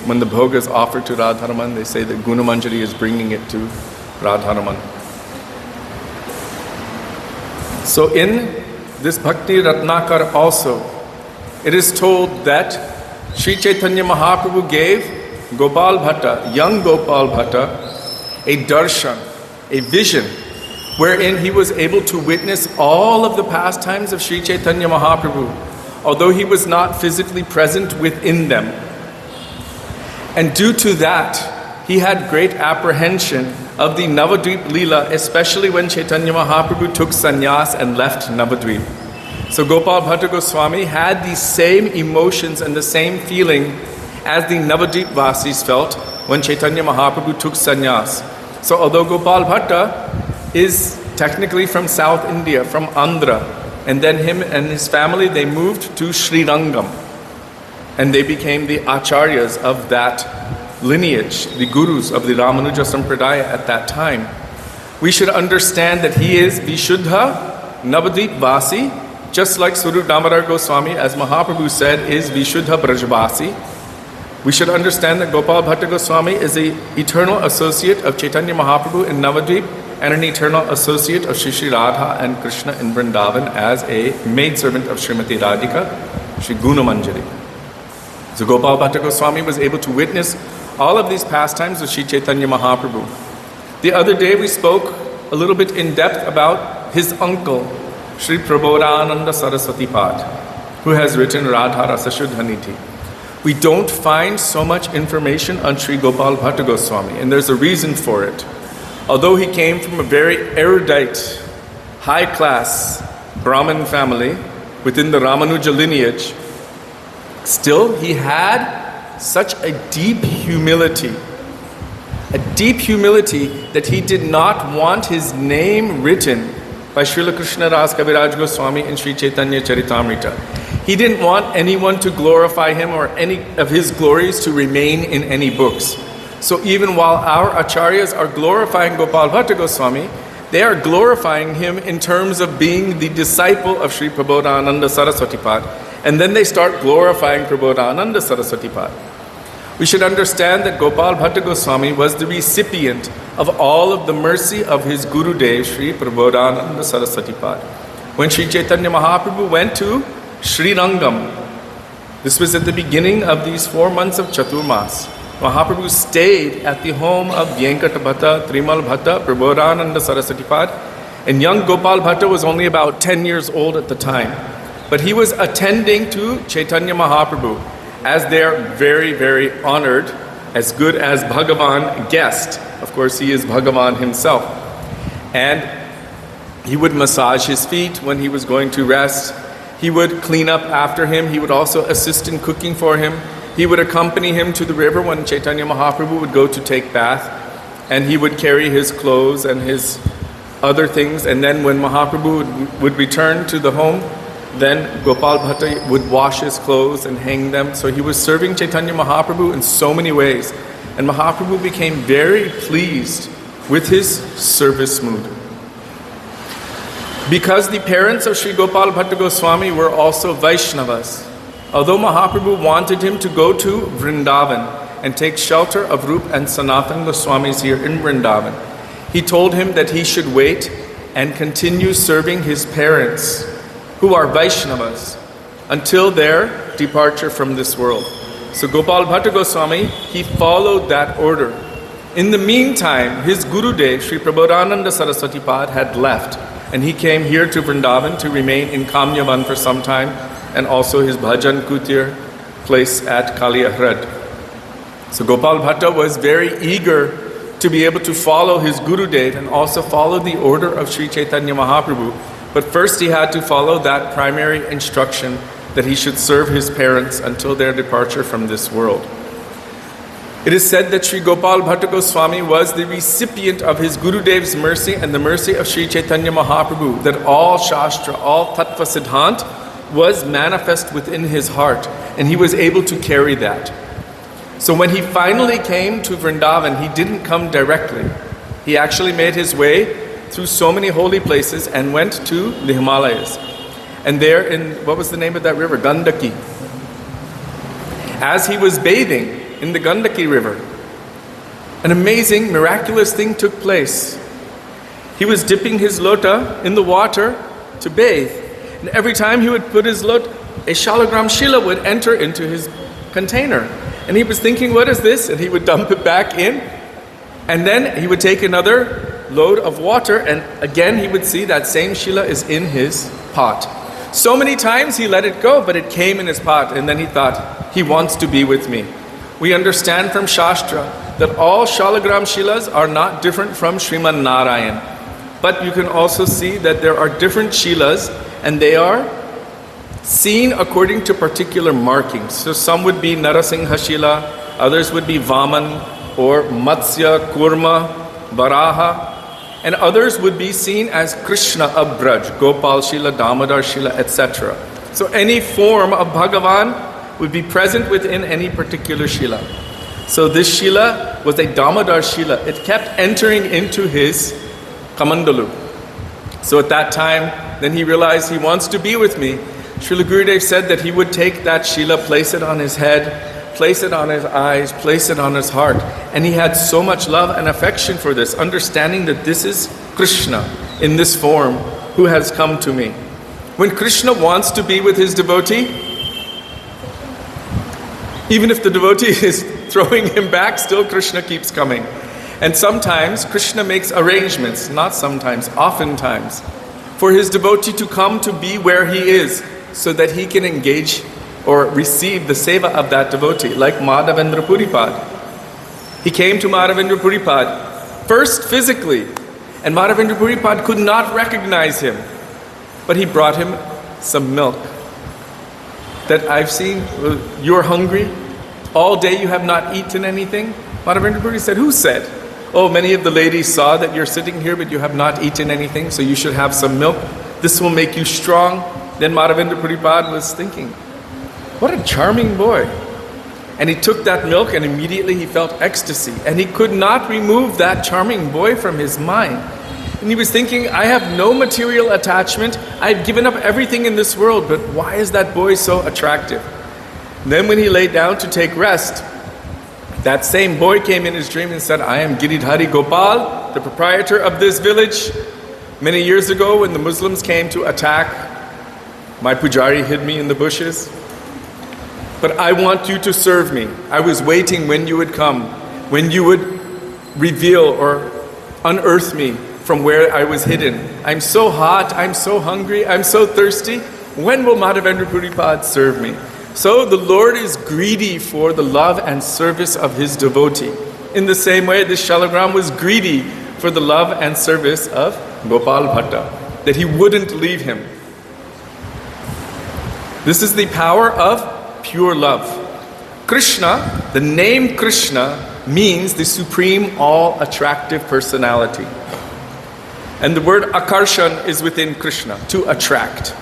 when the Bhoga is offered to Radharaman, they say that Guna Manjari is bringing it to Radharaman. So in this Bhakti Ratnakar also, it is told that Sri Chaitanya Mahaprabhu gave Gopal Bhatta, young Gopal Bhatta, a darshan, a vision, wherein he was able to witness all of the pastimes of Sri Chaitanya Mahaprabhu, although he was not physically present within them. And due to that, he had great apprehension of the Navadvip Leela, especially when Chaitanya Mahaprabhu took sannyas and left Navadvip. So Gopal Bhatta Goswami had the same emotions and the same feeling as the Navadvip Vasis felt when Chaitanya Mahaprabhu took sannyas. So although Gopal Bhatta is technically from South India, from Andhra, and then him and his family, they moved to Sri Rangam, and they became the acharyas of that lineage, the gurus of the Ramanuja Sampradaya at that time. We should understand that he is Vishuddha Navadvip Vasi, just like Swarup Damodar Goswami, as Mahaprabhu said, is Vishuddha Brajvasi. We should understand that Gopal Bhatta Goswami is an eternal associate of Chaitanya Mahaprabhu in Navadvip, and an eternal associate of Shri Shri Radha and Krishna in Vrindavan as a maidservant of Srimati Radhika, Shri Guna Manjari. So Gopal Bhatta Goswami was able to witness all of these pastimes of Shri Chaitanya Mahaprabhu. The other day we spoke a little bit in depth about his uncle, Shri Prabodhananda Saraswati Pad, who has written Radha Rasa Shuddhaniti. We don't find so much information on Shri Gopal Bhatta Goswami, and there's a reason for it. Although he came from a very erudite, high-class Brahmin family within the Ramanuja lineage, still he had such a deep humility that he did not want his name written by Srila Krishna Das Kaviraj Goswami in Sri Chaitanya Charitamrita. He didn't want anyone to glorify him or any of his glories to remain in any books. So even while our acharyas are glorifying Gopal Bhatta Goswami, They are glorifying him in terms of being the disciple of Sri Prabodhananda Saraswati Pad. And then they start glorifying Prabodhananda Saraswati Pad. We should understand that Gopal Bhatta Goswami was the recipient of all of the mercy of his Gurudev, Sri Prabodhananda Saraswati Pad. When Sri Chaitanya Mahaprabhu went to Sri Rangam, this was at the beginning of these 4 months of Chaturmas, Mahaprabhu stayed at the home of Venkata Bhatta, Trimal Bhatta, Prabodhananda Saraswati Pad, and young Gopal Bhatta was only about 10 years old at the time. But he was attending to Chaitanya Mahaprabhu as their very, very honored, as good as Bhagavan guest. Of course, he is Bhagavan himself. And he would massage his feet when he was going to rest. He would clean up after him. He would also assist in cooking for him. He would accompany him to the river when Chaitanya Mahaprabhu would go to take bath. And he would carry his clothes and his other things. And then when Mahaprabhu would return to the home, then Gopal Bhatta would wash his clothes and hang them. So he was serving Chaitanya Mahaprabhu in so many ways. And Mahaprabhu became very pleased with his service mood. Because the parents of Sri Gopal Bhatta Goswami were also Vaishnavas, although Mahaprabhu wanted him to go to Vrindavan and take shelter of Rup and Sanatan Goswamis here in Vrindavan, he told him that he should wait and continue serving his parents, who are Vaishnavas, until their departure from this world. So Gopal Bhatta Goswami, he followed that order. In the meantime, his Gurudev, Sri Prabodhananda Saraswati Pad, had left, and he came here to Vrindavan to remain in Kamyavan for some time, and also his Bhajan Kutir place at Kaliahrad. So Gopal Bhatta was very eager to be able to follow his Gurudev and also follow the order of Sri Chaitanya Mahaprabhu. But first he had to follow that primary instruction that he should serve his parents until their departure from this world. It is said that Sri Gopal Bhatta Goswami was the recipient of his Gurudev's mercy and the mercy of Sri Chaitanya Mahaprabhu, that all Shastra, all Tattva Siddhant was manifest within his heart, and he was able to carry that. So when he finally came to Vrindavan, he didn't come directly. He actually made his way through so many holy places and went to the Himalayas. And there in, what was the name of that river? Gandaki. As he was bathing in the Gandaki river, an amazing, miraculous thing took place. He was dipping his lota in the water to bathe. And every time he would put his lota, a shalagram shila would enter into his container. And he was thinking, what is this? And he would dump it back in. And then he would take another load of water, and again he would see that same shila is in his pot. So many times he let it go, but it came in his pot, and then he thought, he wants to be with me. We understand from Shastra that all Shalagram Shilas are not different from Sriman Narayan. But you can also see that there are different Shilas, and they are seen according to particular markings. So some would be Narasingha Shila, others would be Vaman, or Matsya, Kurma, Varaha, and others would be seen as Krishna of Braj, Gopal Shila, Damodar Shila, etc. So any form of Bhagavan would be present within any particular Shila. So this Shila was a Damodar Shila. It kept entering into his Kamandalu. So at that time, then he realized he wants to be with me. Srila Gurudev said that he would take that Shila, place it on his head, place it on his eyes, place it on his heart. And he had so much love and affection for this, understanding that this is Krishna in this form who has come to me. When Krishna wants to be with his devotee, even if the devotee is throwing him back, still Krishna keeps coming. And sometimes Krishna makes arrangements, not sometimes, oftentimes, for his devotee to come to be where he is, so that he can engage or receive the seva of that devotee, like Madhavendra Puripad. He came to Madhavendra Puripad first physically, and Madhavendra Puripad could not recognize him, but he brought him some milk. That I've seen, you're hungry, all day you have not eaten anything. Madhavendra Puri said, who said? Oh, many of the ladies saw that you're sitting here but you have not eaten anything, so you should have some milk. This will make you strong. Then Madhavendra Puripad was thinking, what a charming boy. And he took that milk and immediately he felt ecstasy. And he could not remove that charming boy from his mind. And he was thinking, I have no material attachment. I've given up everything in this world, but why is that boy so attractive? And then when he laid down to take rest, that same boy came in his dream and said, I am Giridhari Gopal, the proprietor of this village. Many years ago, when the Muslims came to attack, my pujari hid me in the bushes. But I want you to serve me. I was waiting when you would come, when you would reveal or unearth me from where I was hidden. I'm so hot, I'm so hungry, I'm so thirsty. When will Madhavendra Puripad serve me? So the Lord is greedy for the love and service of his devotee. In the same way, this Shalagram was greedy for the love and service of Gopal Bhatta, that he wouldn't leave him. This is the power of pure love. Krishna, the name Krishna, means the supreme, all-attractive personality. And the word akarshan is within Krishna, to attract.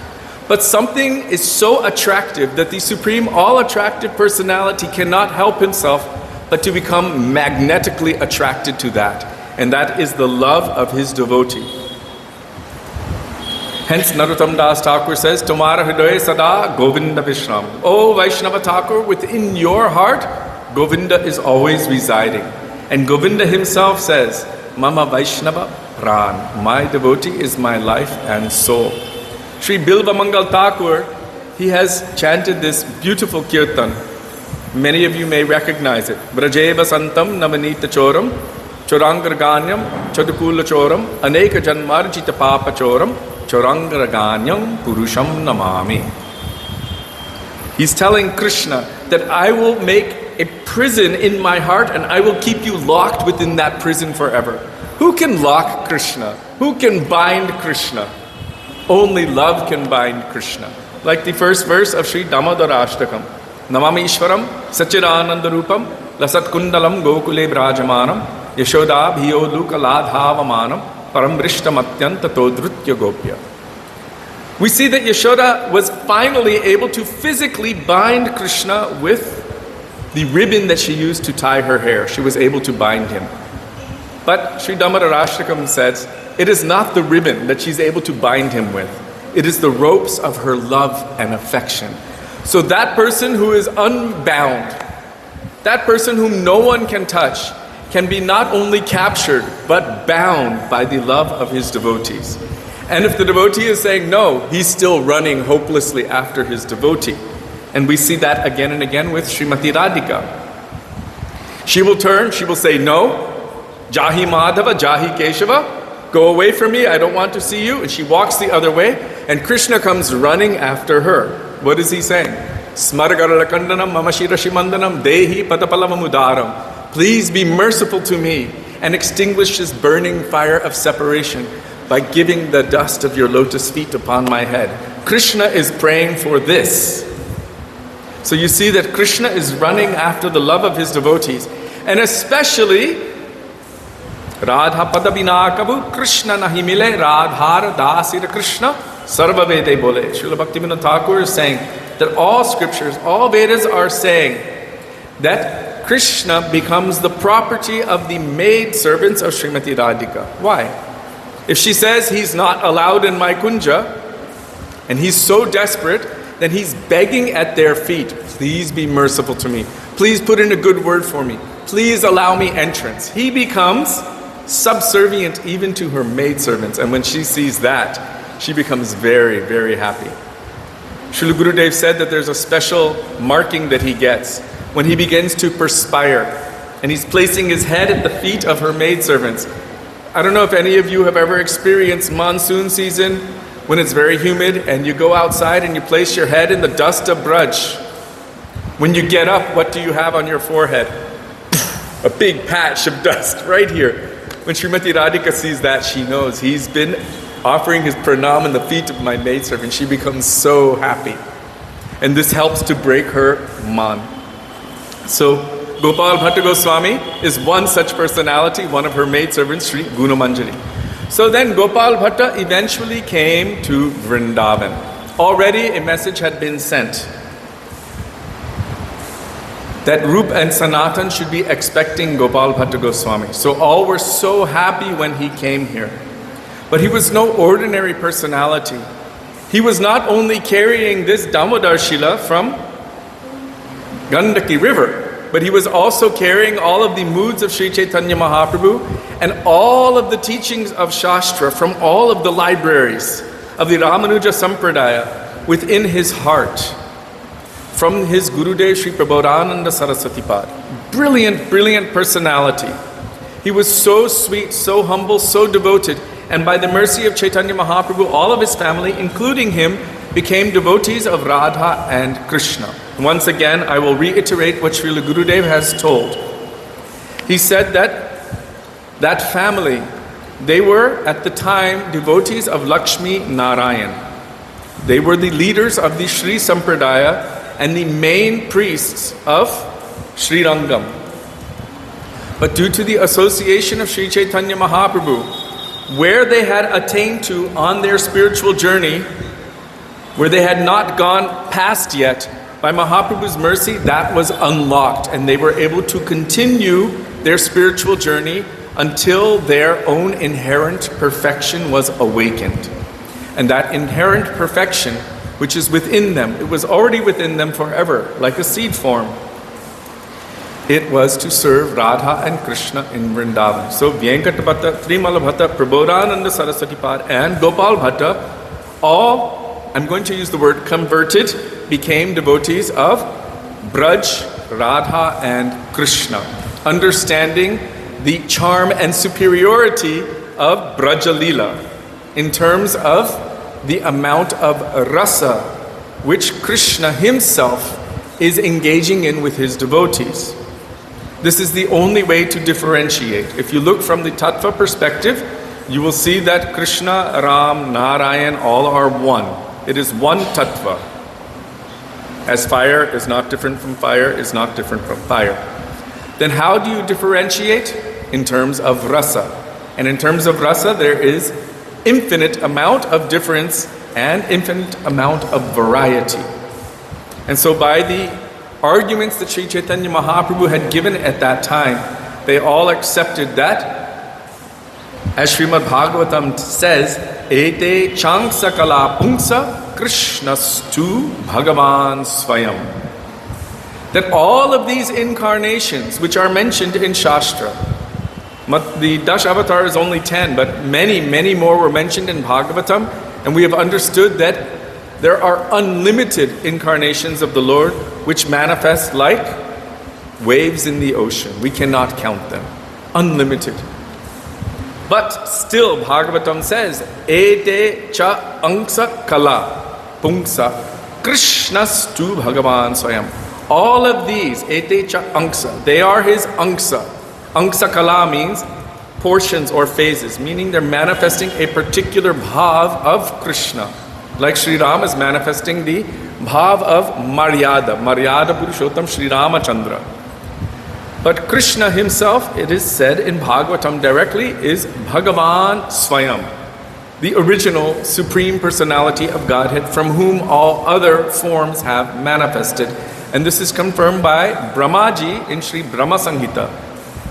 But something is so attractive that the supreme, all-attractive personality cannot help himself but to become magnetically attracted to that. And that is the love of his devotee. Hence, Narottam Das Thakur says, Tumara Hridoye Sada Govinda Vishram. Oh Vaishnava Thakur, within your heart, Govinda is always residing. And Govinda himself says, Mama Vaishnava Pran. My devotee is my life and soul. Sri Bilva Mangal Thakur, he has chanted this beautiful kirtan. Many of you may recognize it. Brajeva Santam Navanita Choram, Chorangarganyam, Chadukula Choram, Aneka Janmarjita Papa Choram, Chorangarganyam Purusham Namami. He's telling Krishna that I will make a prison in my heart and I will keep you locked within that prison forever. Who can lock Krishna? Who can bind Krishna? Only love can bind Krishna. Like the first verse of Sri Damodara Ashtakam. Namami Ishwaram Sachidananda Rupam Lasat Kundalam Gokule Brajamanam Yashoda Bhiyo Luka Ladhavamanam Parambrishta Matyanta Todrutya Gopya. We see that Yashoda was finally able to physically bind Krishna with the ribbon that she used to tie her hair. She was able to bind him. But Sri Damodara Ashtakam says, it is not the ribbon that she's able to bind him with. It is the ropes of her love and affection. So that person who is unbound, that person whom no one can touch, can be not only captured, but bound by the love of his devotees. And if the devotee is saying no, he's still running hopelessly after his devotee. And we see that again and again with Srimati Radhika. She will turn, she will say no, Jahi Madhava, Jahi Keshava, go away from me, I don't want to see you. And she walks the other way, and Krishna comes running after her. What is he saying? Smargaralakandanam mamashirashimandanam dehi patapalamamudaram. Please be merciful to me and extinguish this burning fire of separation by giving the dust of your lotus feet upon my head. Krishna is praying for this. So you see that Krishna is running after the love of his devotees. And especially Radha Padabinakabu Krishna nahi mile Radhar dasir Krishna Sarva Vede bole. Srila Bhaktivinoda Thakur is saying that all scriptures, all Vedas are saying that Krishna becomes the property of the maid servants of Srimati Radhika. Why? If she says he's not allowed in my kunja and he's so desperate, then he's begging at their feet, please be merciful to me. Please put in a good word for me. Please allow me entrance. He becomes subservient even to her maidservants. And when she sees that, she becomes very, very happy. Srila Gurudev said that there's a special marking that he gets when he begins to perspire. And he's placing his head at the feet of her maidservants. I don't know if any of you have ever experienced monsoon season when it's very humid and you go outside and you place your head in the dust of Braj. When you get up, what do you have on your forehead? A big patch of dust right here. When Srimati Radhika sees that, she knows he's been offering his pranam in the feet of my maidservant. She becomes so happy. And this helps to break her man. So Gopal Bhatta Goswami is one such personality, one of her maidservants, Sri Gunamanjari. So then Gopal Bhatta eventually came to Vrindavan. Already a message had been sent that Rup and Sanatan should be expecting Gopal Bhatta Goswami. So all were so happy when he came here. But he was no ordinary personality. He was not only carrying this Damodar Shila from Gandaki river, but he was also carrying all of the moods of Sri Chaitanya Mahaprabhu and all of the teachings of Shastra from all of the libraries of the Ramanuja Sampradaya within his heart, from his Gurudev Sri Prabodhananda Saraswati Pad. Brilliant, brilliant personality. He was so sweet, so humble, so devoted, and by the mercy of Chaitanya Mahaprabhu, all of his family, including him, became devotees of Radha and Krishna. Once again, I will reiterate what Srila Gurudev has told. He said that family, they were at the time devotees of Lakshmi Narayan. They were the leaders of the Sri Sampradaya and the main priests of Sri Rangam. But due to the association of Sri Chaitanya Mahaprabhu, where they had attained to on their spiritual journey, where they had not gone past yet, by Mahaprabhu's mercy, that was unlocked, and they were able to continue their spiritual journey until their own inherent perfection was awakened. And that inherent perfection, which is within them, it was already within them forever, like a seed form. It was to serve Radha and Krishna in Vrindavan. So Vyankata Bhatta, Trimala Bhatta, Prabodhananda Saraswati Pad, and Gopal Bhatta, all, I'm going to use the word converted, became devotees of Braj, Radha, and Krishna, understanding the charm and superiority of Braja Leela in terms of the amount of rasa which Krishna himself is engaging in with his devotees. This is the only way to differentiate. If you look from the tattva perspective, you will see that Krishna, Ram, Narayan, all are one. It is one tattva. As fire is not different from fire, is not different from fire. Then how do you differentiate? In terms of rasa. And in terms of rasa, there is infinite amount of difference and infinite amount of variety. And so by the arguments that Sri Chaitanya Mahaprabhu had given at that time, they all accepted that, as Srimad Bhagavatam says, Ete chanksa kala pungsa Krishnastu Bhagavan Swayam. That all of these incarnations which are mentioned in Shastra, the Dash Avatar is only 10, but many, many more were mentioned in Bhagavatam, and we have understood that there are unlimited incarnations of the Lord which manifest like waves in the ocean. We cannot count them. Unlimited. But still, Bhagavatam says, Ete cha angsa kala pungsa Krishnastu Bhagavan Swayam. All of these, Ete cha angsa, they are his angsa. Angsa kala means portions or phases, meaning they're manifesting a particular bhav of Krishna. Like Sri Ram is manifesting the bhav of Maryada, Maryada Purushottam Sri Ramachandra. But Krishna himself, it is said in Bhagavatam directly, is Bhagavan Swayam, the original Supreme Personality of Godhead from whom all other forms have manifested. And this is confirmed by Brahmaji in Sri Brahma Samhita.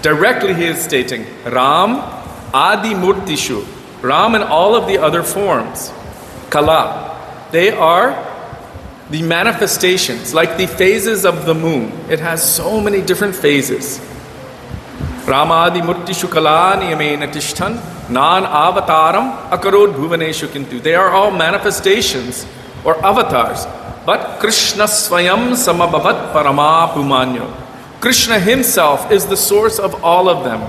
Directly he is stating, Ram Adi Murtishu, Ram and all of the other forms, Kala, they are the manifestations, like the phases of the moon. It has so many different phases. Ramadi Murtishu Kala Niyamena Tishtan Nan Avataram Akarod Bhuvaneshu Kintu. They are all manifestations or avatars. But Krishna Swayam Samabhavat Parama Pumanyo. Krishna himself is the source of all of them.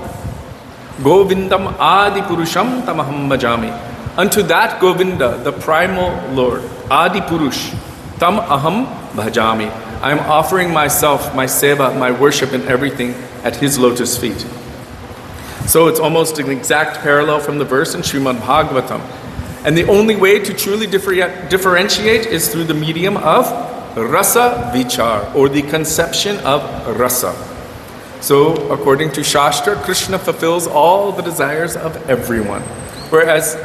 Govindam Adi Purusham Tamaham Bhajami. Unto that Govinda, the primal Lord, Adi Purush, Tam Aham Bhajami. I am offering myself, my seva, my worship and everything at his lotus feet. So it's almost an exact parallel from the verse in Srimad Bhagavatam. And the only way to truly differentiate is through the medium of rasa vichar, or the conception of rasa. So according to Shastra, Krishna fulfills all the desires of everyone. Whereas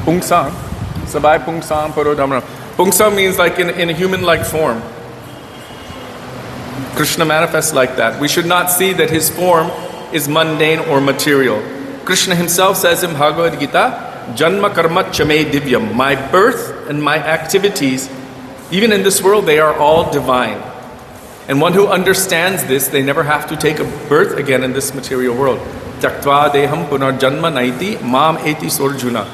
Pungsam, Sabai Pungsam Parodhamra. Pungsam means like in a human-like form. Krishna manifests like that. We should not see that his form is mundane or material. Krishna himself says in Bhagavad Gita, Janma karma chame divyam. My birth and my activities, even in this world, they are all divine. And one who understands this, they never have to take a birth again in this material world. Tyaktva deham punarjanma naiti mam eti sorjuna.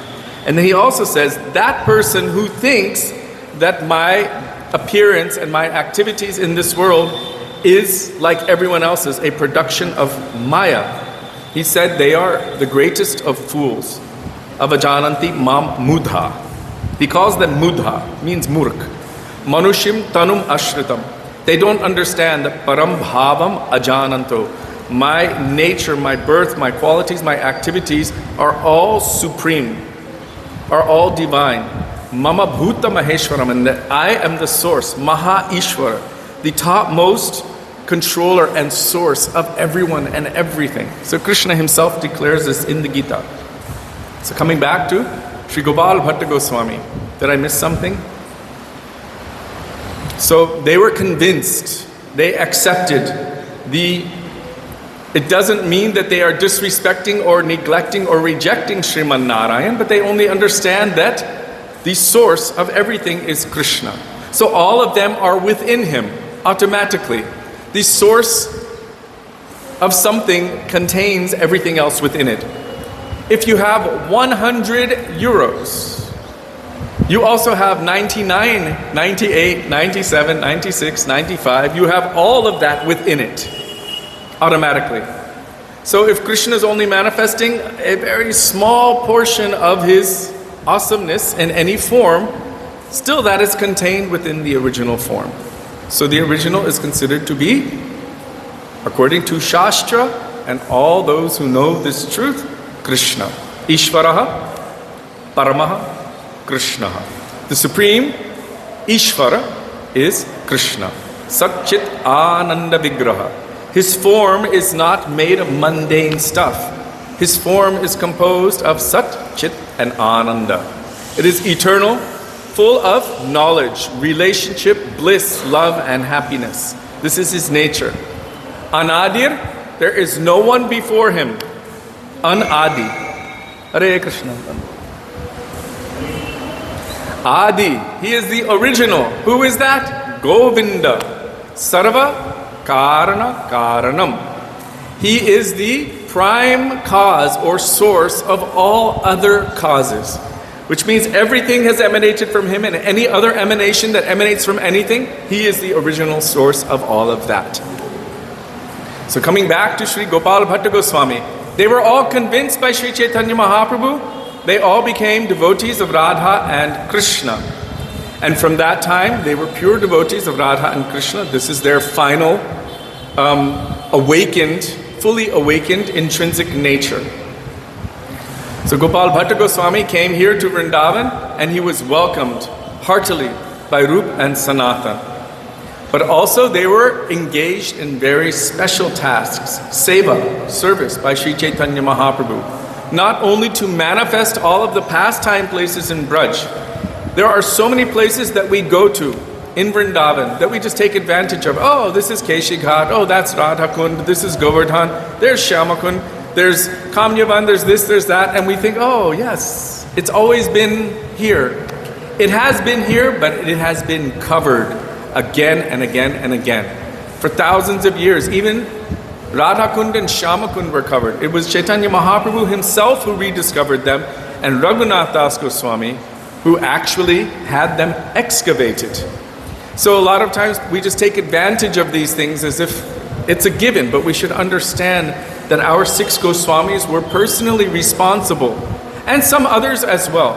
And then he also says, that person who thinks that my appearance and my activities in this world is like everyone else's, a production of Maya. He said they are the greatest of fools. Avajananti mam mudha. He calls them mudha, means murk. Manushim tanum ashritam. They don't understand that param bhavam ajananto. My nature, my birth, my qualities, my activities are all supreme, are all divine. Mama bhuta maheshwaram, and that I am the source, Maha Ishwara, the topmost controller and source of everyone and everything. So Krishna himself declares this in the Gita. So coming back to Sri Gopal Bhatta Goswami. Did I miss something? So they were convinced, they accepted it doesn't mean that they are disrespecting or neglecting or rejecting Sriman Narayan, but they only understand that the source of everything is Krishna. So all of them are within him automatically. The source of something contains everything else within it. If you have 100 euros, you also have 99, 98, 97, 96, 95. You have all of that within it automatically. So if Krishna is only manifesting a very small portion of his awesomeness in any form, still that is contained within the original form. So the original is considered to be, according to Shastra and all those who know this truth, Krishna. Ishvaraha, Paramaha, Krishna. The supreme Ishvara is Krishna. Sat Chit Ananda Vigraha. His form is not made of mundane stuff. His form is composed of Sat, Chit and Ananda. It is eternal, full of knowledge, relationship, bliss, love and happiness. This is his nature. Anadir, there is no one before him. Anadi. Hare Krishna. Adi, he is the original. Who is that? Govinda. Sarva Karana Karanam. He is the prime cause or source of all other causes. Which means everything has emanated from him, and any other emanation that emanates from anything, he is the original source of all of that. So coming back to Sri Gopal Bhatta Goswami, they were all convinced by Sri Chaitanya Mahaprabhu. They all became devotees of Radha and Krishna. And from that time, they were pure devotees of Radha and Krishna. This is their final fully awakened intrinsic nature. So Gopal Bhatta Goswami came here to Vrindavan and he was welcomed heartily by Rup and Sanatan. But also they were engaged in very special tasks, seva, service by Sri Chaitanya Mahaprabhu. Not only to manifest all of the pastime places in Braj. There are so many places that we go to in Vrindavan that we just take advantage of. Oh, this is Keshi Ghat. Oh, that's Radha Kund. This is Govardhan. There's Shyama Kund. There's Kamyavan. There's this, there's that. And we think, oh, yes, it's always been here. It has been here, but it has been covered again and again and again. For thousands of years, even Radha Kund and Shyama Kund were covered. It was Chaitanya Mahaprabhu himself who rediscovered them, and Raghunath Das Goswami who actually had them excavated. So a lot of times we just take advantage of these things as if it's a given, but we should understand that our 6 Goswamis were personally responsible, and some others as well.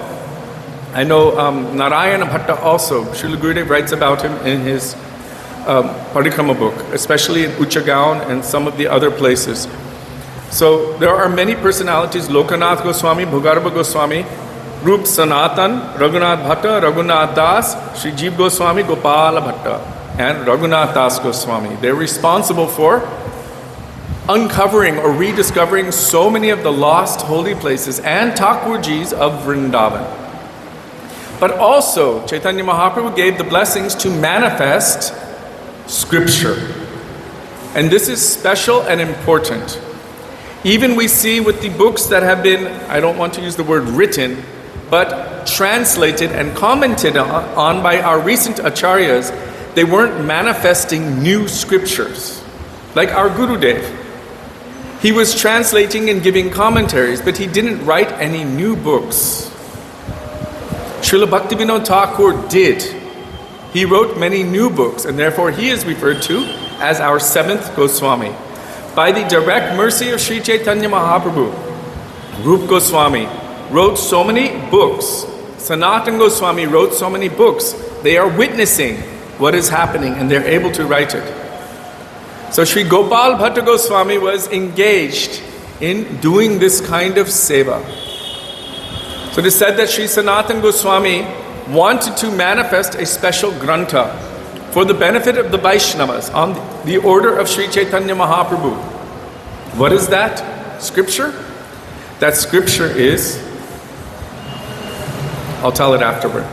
I know Narayana Bhatta also, Srila Gurudev writes about him in his Parikrama book, especially in Uchagaon and some of the other places. So there are many personalities, Lokanath Goswami, Bhugarabha Goswami, Rup Sanatan, Raghunath Bhatta, Raghunath Das, Sri Jeev Goswami, Gopala Bhatta, and Raghunath Das Goswami. They're responsible for uncovering or rediscovering so many of the lost holy places and Thakurjis of Vrindavan. But also, Chaitanya Mahaprabhu gave the blessings to manifest scripture. And this is special and important. Even we see with the books that have been, I don't want to use the word written, but translated and commented on by our recent acharyas, they weren't manifesting new scriptures. Like our Gurudev. He was translating and giving commentaries, but he didn't write any new books. Srila Bhaktivinoda Thakur did. He wrote many new books, and therefore he is referred to as our seventh Goswami. By the direct mercy of Sri Chaitanya Mahaprabhu, Rup Goswami wrote so many books. Sanatana Goswami wrote so many books. They are witnessing what is happening, and they're able to write it. So Sri Gopal Bhatta Goswami was engaged in doing this kind of seva. So it is said that Sri Sanatana Goswami wanted to manifest a special grantha for the benefit of the Vaishnavas on the order of Sri Chaitanya Mahaprabhu. What is that scripture? That scripture is, I'll tell it afterward.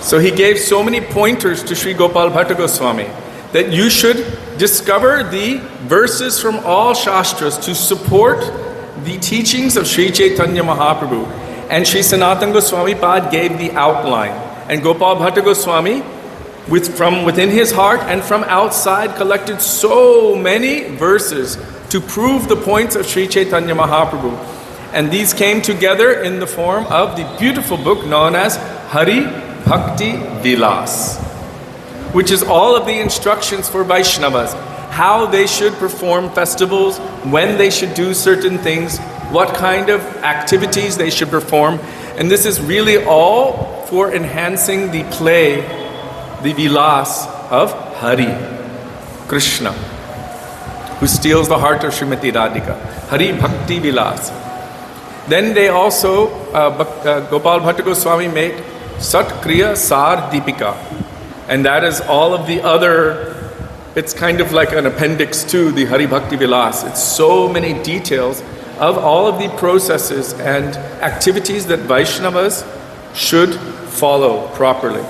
So he gave so many pointers to Sri Gopal Bhatta Goswami that you should discover the verses from all Shastras to support the teachings of Sri Chaitanya Mahaprabhu. And Sri Sanatana Goswami Pad gave the outline. And Gopal Bhatta Goswami, from within his heart and from outside, collected so many verses to prove the points of Sri Chaitanya Mahaprabhu. And these came together in the form of the beautiful book known as Hari Bhakti Vilas, which is all of the instructions for Vaishnavas, how they should perform festivals, when they should do certain things, what kind of activities they should perform. And this is really all for enhancing the play, the vilas of Hari, Krishna, who steals the heart of Srimati Radhika. Hari Bhakti Vilas. Then they also, Gopal Bhatta Goswami made Sat Kriya Sar Deepika. And that is all of the other, it's kind of like an appendix to the Hari Bhakti Vilas. It's so many details of all of the processes and activities that Vaishnavas should follow properly.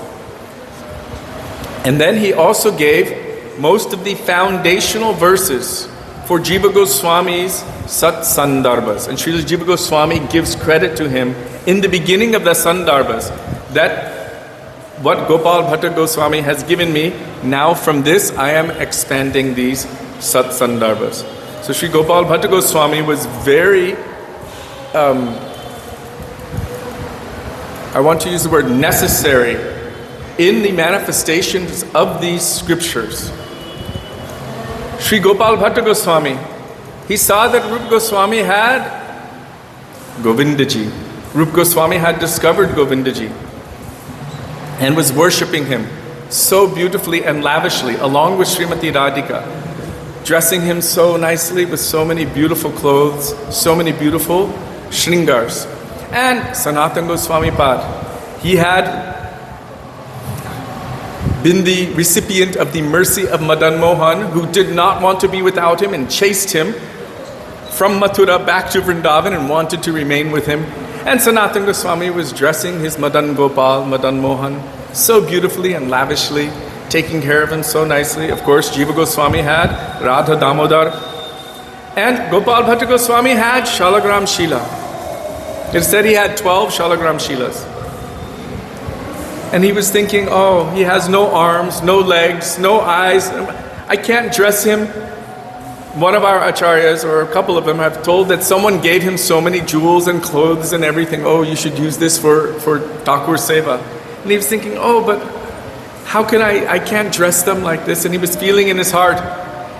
And then he also gave most of the foundational verses for Jiva Goswami's Sat Sandarbhas. And Srila Jiva Goswami gives credit to him in the beginning of the Sandarbhas that what Gopal Bhatta Goswami has given me, now from this I am expanding these Sat Sandarbhas. So Sri Gopal Bhatta Goswami was very, I want to use the word necessary in the manifestations of these scriptures. Sri Gopal Bhatta Goswami, he saw that Rup Goswami had Govindaji. Rup Goswami had discovered Govindaji and was worshipping him so beautifully and lavishly, along with Srimati Radhika, dressing him so nicely with so many beautiful clothes, so many beautiful shringars. And Sanatana Goswami Pad, he had been the recipient of the mercy of Madan Mohan, who did not want to be without him and chased him from Mathura back to Vrindavan and wanted to remain with him. And Sanatana Goswami was dressing his Madan Gopal, Madan Mohan, so beautifully and lavishly, taking care of him so nicely. Of course, Jiva Goswami had Radha Damodar. And Gopal Bhatta Goswami had Shalagram Shila. It said he had 12 Shalagram Shilas. And he was thinking, oh, he has no arms, no legs, no eyes. I can't dress him. One of our acharyas, or a couple of them, have told that someone gave him so many jewels and clothes and everything. Oh, you should use this for Thakur Seva. And he was thinking, oh, but how can I can't dress them like this. And he was feeling in his heart,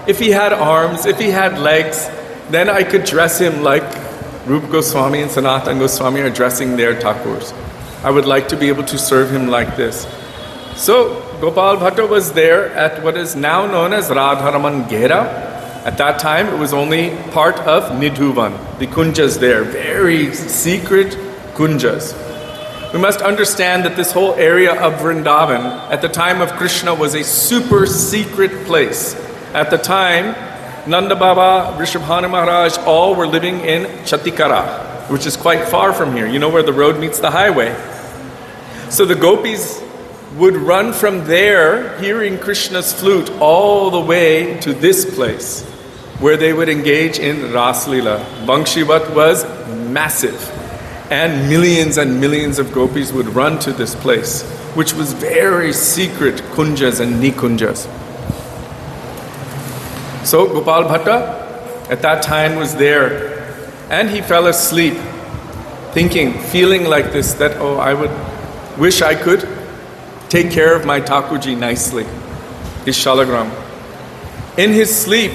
if he had arms, if he had legs, then I could dress him like Rup Goswami and Sanatana Goswami are dressing their Thakurs. I would like to be able to serve him like this. So Gopal Bhatta was there at what is now known as Radharaman Ghera. At that time, it was only part of Nidhuvan, the kunjas there, very secret kunjas. We must understand that this whole area of Vrindavan at the time of Krishna was a super secret place. At the time, Nanda Baba, Rishabhanu Maharaj, all were living in Chatikara, which is quite far from here. You know where the road meets the highway. So the gopis would run from there, hearing Krishna's flute, all the way to this place, where they would engage in Ras Leela. Banshivat was massive, and millions of gopis would run to this place, which was very secret kunjas and nikunjas. So Gopal Bhatta at that time was there, and he fell asleep, feeling like this, that, oh, I would wish I could take care of my Thakurji nicely, his shalagram. In his sleep,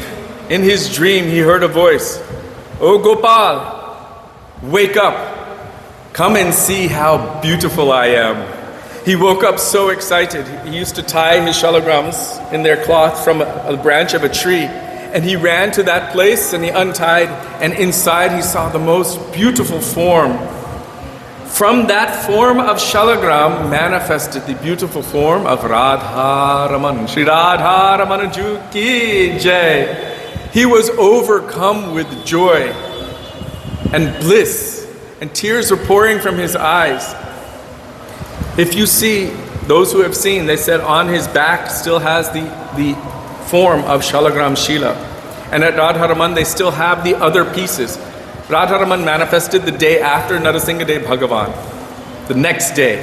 in his dream, he heard a voice, "Oh Gopal, wake up, come and see how beautiful I am." He woke up so excited. He used to tie his shalagrams in their cloth from a branch of a tree, and he ran to that place and he untied, and inside he saw the most beautiful form. From that form of shalagram manifested the beautiful form of Radha Raman. Shri Radha Raman Ju Ki Jai. He was overcome with joy and bliss, and tears were pouring from his eyes. If you see, those who have seen, they said on his back still has the form of Shalagram Shila. And at Radharaman they still have the other pieces. Radharaman manifested the day after Narasimhadev Bhagavan, the next day.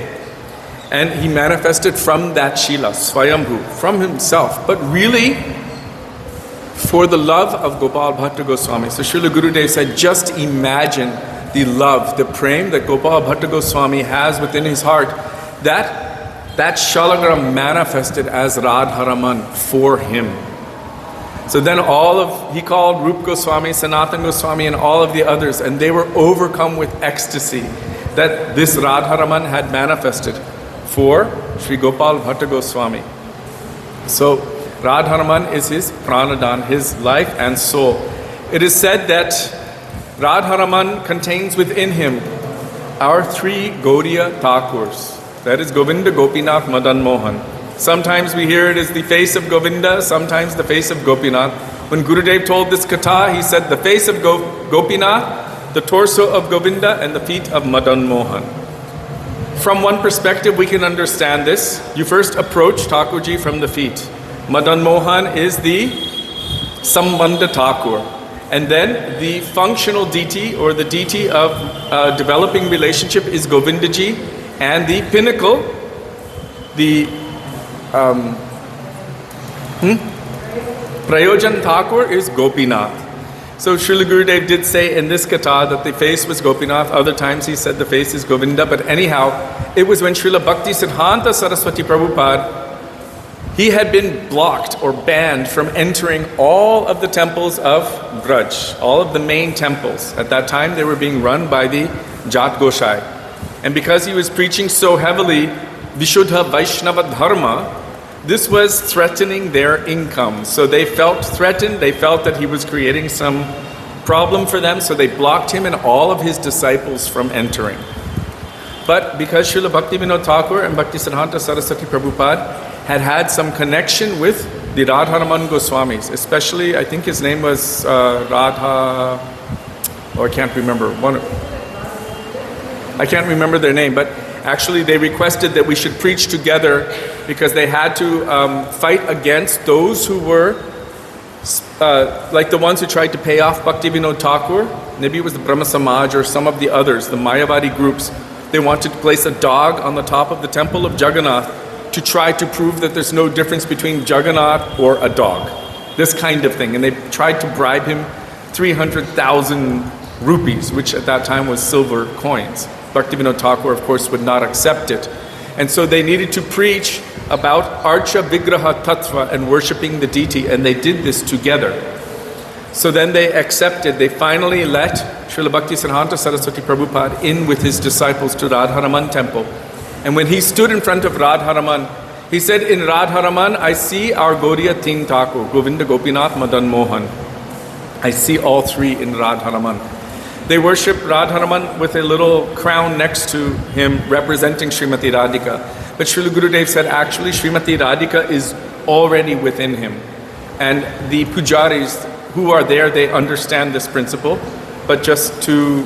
And he manifested from that Shila, Swayambhu, from himself, but really for the love of Gopal Bhatta Goswami. So Srila Gurudev said, just imagine the love, the prem that Gopal Bhatta Goswami has within his heart, that Shalagram manifested as Radharaman for him. So then he called Rup Goswami, Sanatan Goswami, and all of the others, and they were overcome with ecstasy that this Radharaman had manifested for Sri Gopal Bhatta Goswami. So Radharaman is his pranadan, his life and soul. It is said that Radharaman contains within him our three Gaudiya Thakurs. That is Govinda, Gopinath, Madan Mohan. Sometimes we hear it as the face of Govinda, sometimes the face of Gopinath. When Gurudev told this katha, he said the face of Gopinath, the torso of Govinda, and the feet of Madan Mohan. From one perspective, we can understand this. You first approach Thakurji from the feet. Madan Mohan is the Sambandha Thakur. And then the functional deity, or the deity of developing relationship, is Govindaji. And the pinnacle, the Prayojan Thakur is Gopinath. So Srila Gurudev did say in this katha that the face was Gopinath. Other times he said the face is Govinda. But anyhow, it was when Srila Bhakti Siddhanta Saraswati Prabhupada, he had been blocked or banned from entering all of the temples of Braj, all of the main temples. At that time, they were being run by the Jat Goshai. And because he was preaching so heavily Vishuddha Vaishnava Dharma, this was threatening their income. So they felt threatened, they felt that he was creating some problem for them, so they blocked him and all of his disciples from entering. But because Srila Bhaktivinoda Thakur and Bhakti Siddhanta Saraswati Prabhupada had some connection with the Radharaman Goswamis, especially, I think his name was Radha, I can't remember. I can't remember their name, but actually they requested that we should preach together because they had to fight against those who were like the ones who tried to pay off Bhaktivinoda Thakur. Maybe it was the Brahma Samaj or some of the others, the Mayavadi groups. They wanted to place a dog on the top of the temple of Jagannath to try to prove that there's no difference between Jagannath or a dog. This kind of thing. And they tried to bribe him 300,000 rupees, which at that time was silver coins. Bhaktivinoda Thakur, of course, would not accept it. And so they needed to preach about Archa Vigraha Tattva and worshipping the deity, and they did this together. So then they accepted, they finally let Srila Bhakti Siddhanta Saraswati Prabhupada in with his disciples to Radharaman temple. And when he stood in front of Radharaman, he said, in Radharaman, I see our Gaudiya Ting Thakur, Govinda, Gopinath, Madan Mohan. I see all three in Radharaman. They worship Radharaman with a little crown next to him representing Srimati Radhika. But Srila Gurudev said actually Srimati Radhika is already within him. And the pujaris who are there, they understand this principle. But just to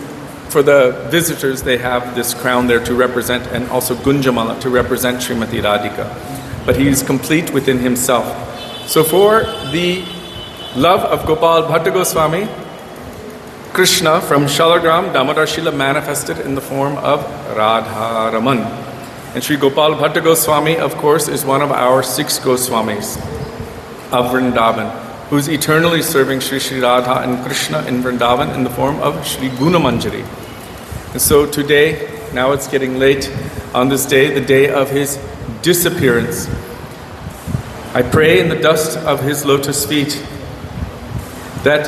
for the visitors, they have this crown there to represent, and also Gunjamala to represent Srimati Radhika. But he is complete within himself. So for the love of Gopal Bhatta Goswami, Krishna from Shalagram, Damodar Shila manifested in the form of Radha Raman. And Sri Gopal Bhatta Goswami, of course, is one of our 6 Goswamis of Vrindavan, who's eternally serving Sri Sri Radha and Krishna in Vrindavan in the form of Sri Gunamanjari. And so today, now it's getting late, on this day, the day of his disappearance, I pray in the dust of his lotus feet that,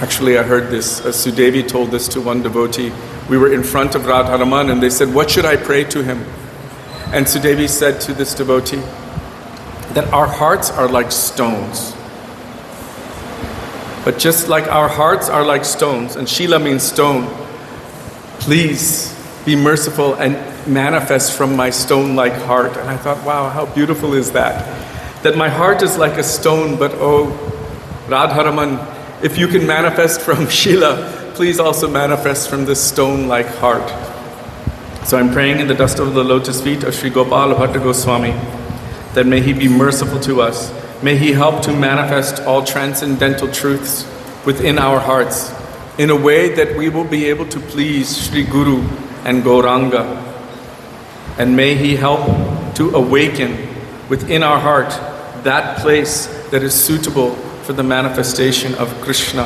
actually I heard this, Sudevi told this to one devotee. We were in front of Radharaman and they said, what should I pray to him? And Sudevi said to this devotee, that our hearts are like stones. But just like our hearts are like stones, and Shila means stone, please be merciful and manifest from my stone-like heart. And I thought, wow, how beautiful is that? That my heart is like a stone, but oh, Radharaman, if you can manifest from Shila, please also manifest from this stone-like heart. So I'm praying in the dust of the lotus feet of Sri Gopal Bhatta Goswami, that may he be merciful to us. May he help to manifest all transcendental truths within our hearts in a way that we will be able to please Sri Guru and Gauranga. And may he help to awaken within our heart that place that is suitable for the manifestation of Krishna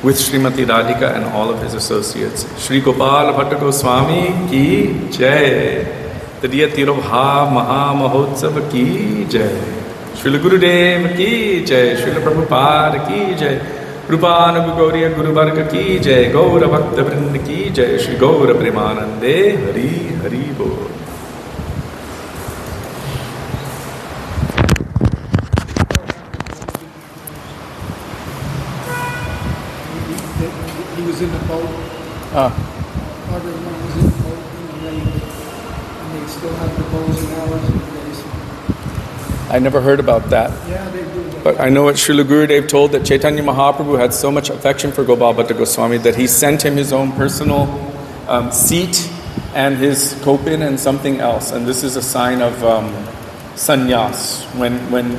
with Srimati Radhika and all of his associates. Sri Gopal Bhatta Goswami ki jai. Tadiya Tirobha Maha Mahotsav ki jai. Srila Gurudev ki jai. Srila Prabhupada ki jai. Rupanuga Gauriya Guru Varga ki jai. Gaura Bhakta Vrinda ki jai. Shri Gaura Premanande Hari Hari Bol. He was in the boat. Radharaman was in the boat in the lake. And they still have the bows and arrows in place. I never heard about that. Yeah, they do. But I know what Srila Gurudev told, that Chaitanya Mahaprabhu had so much affection for Gopal Bhatta Goswami that he sent him his own personal seat and his kopin and something else. And this is a sign of sannyas. When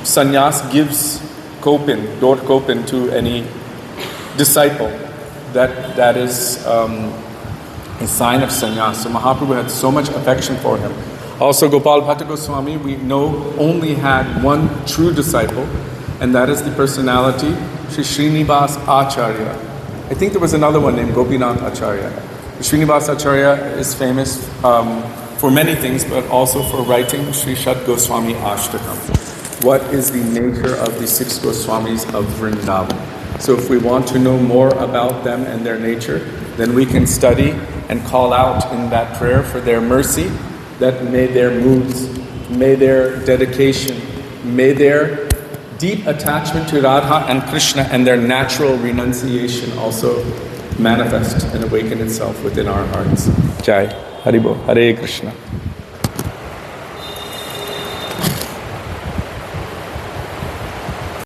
sannyas gives kopin, door kopin to any disciple, that is a sign of sannyas. So Mahaprabhu had so much affection for him. Also, Gopal Bhatta Goswami, we know, only had one true disciple, and that is the personality, Sri Srinivas Acharya. I think there was another one named Gopinath Acharya. Srinivas Acharya is famous for many things, but also for writing Sri Shat Goswami Ashtakam. What is the nature of the 6 Goswamis of Vrindavan? So if we want to know more about them and their nature, then we can study and call out in that prayer for their mercy, that may their moods, may their dedication, may their deep attachment to Radha and Krishna and their natural renunciation also manifest and awaken itself within our hearts. Jai Haribo, Hare Krishna.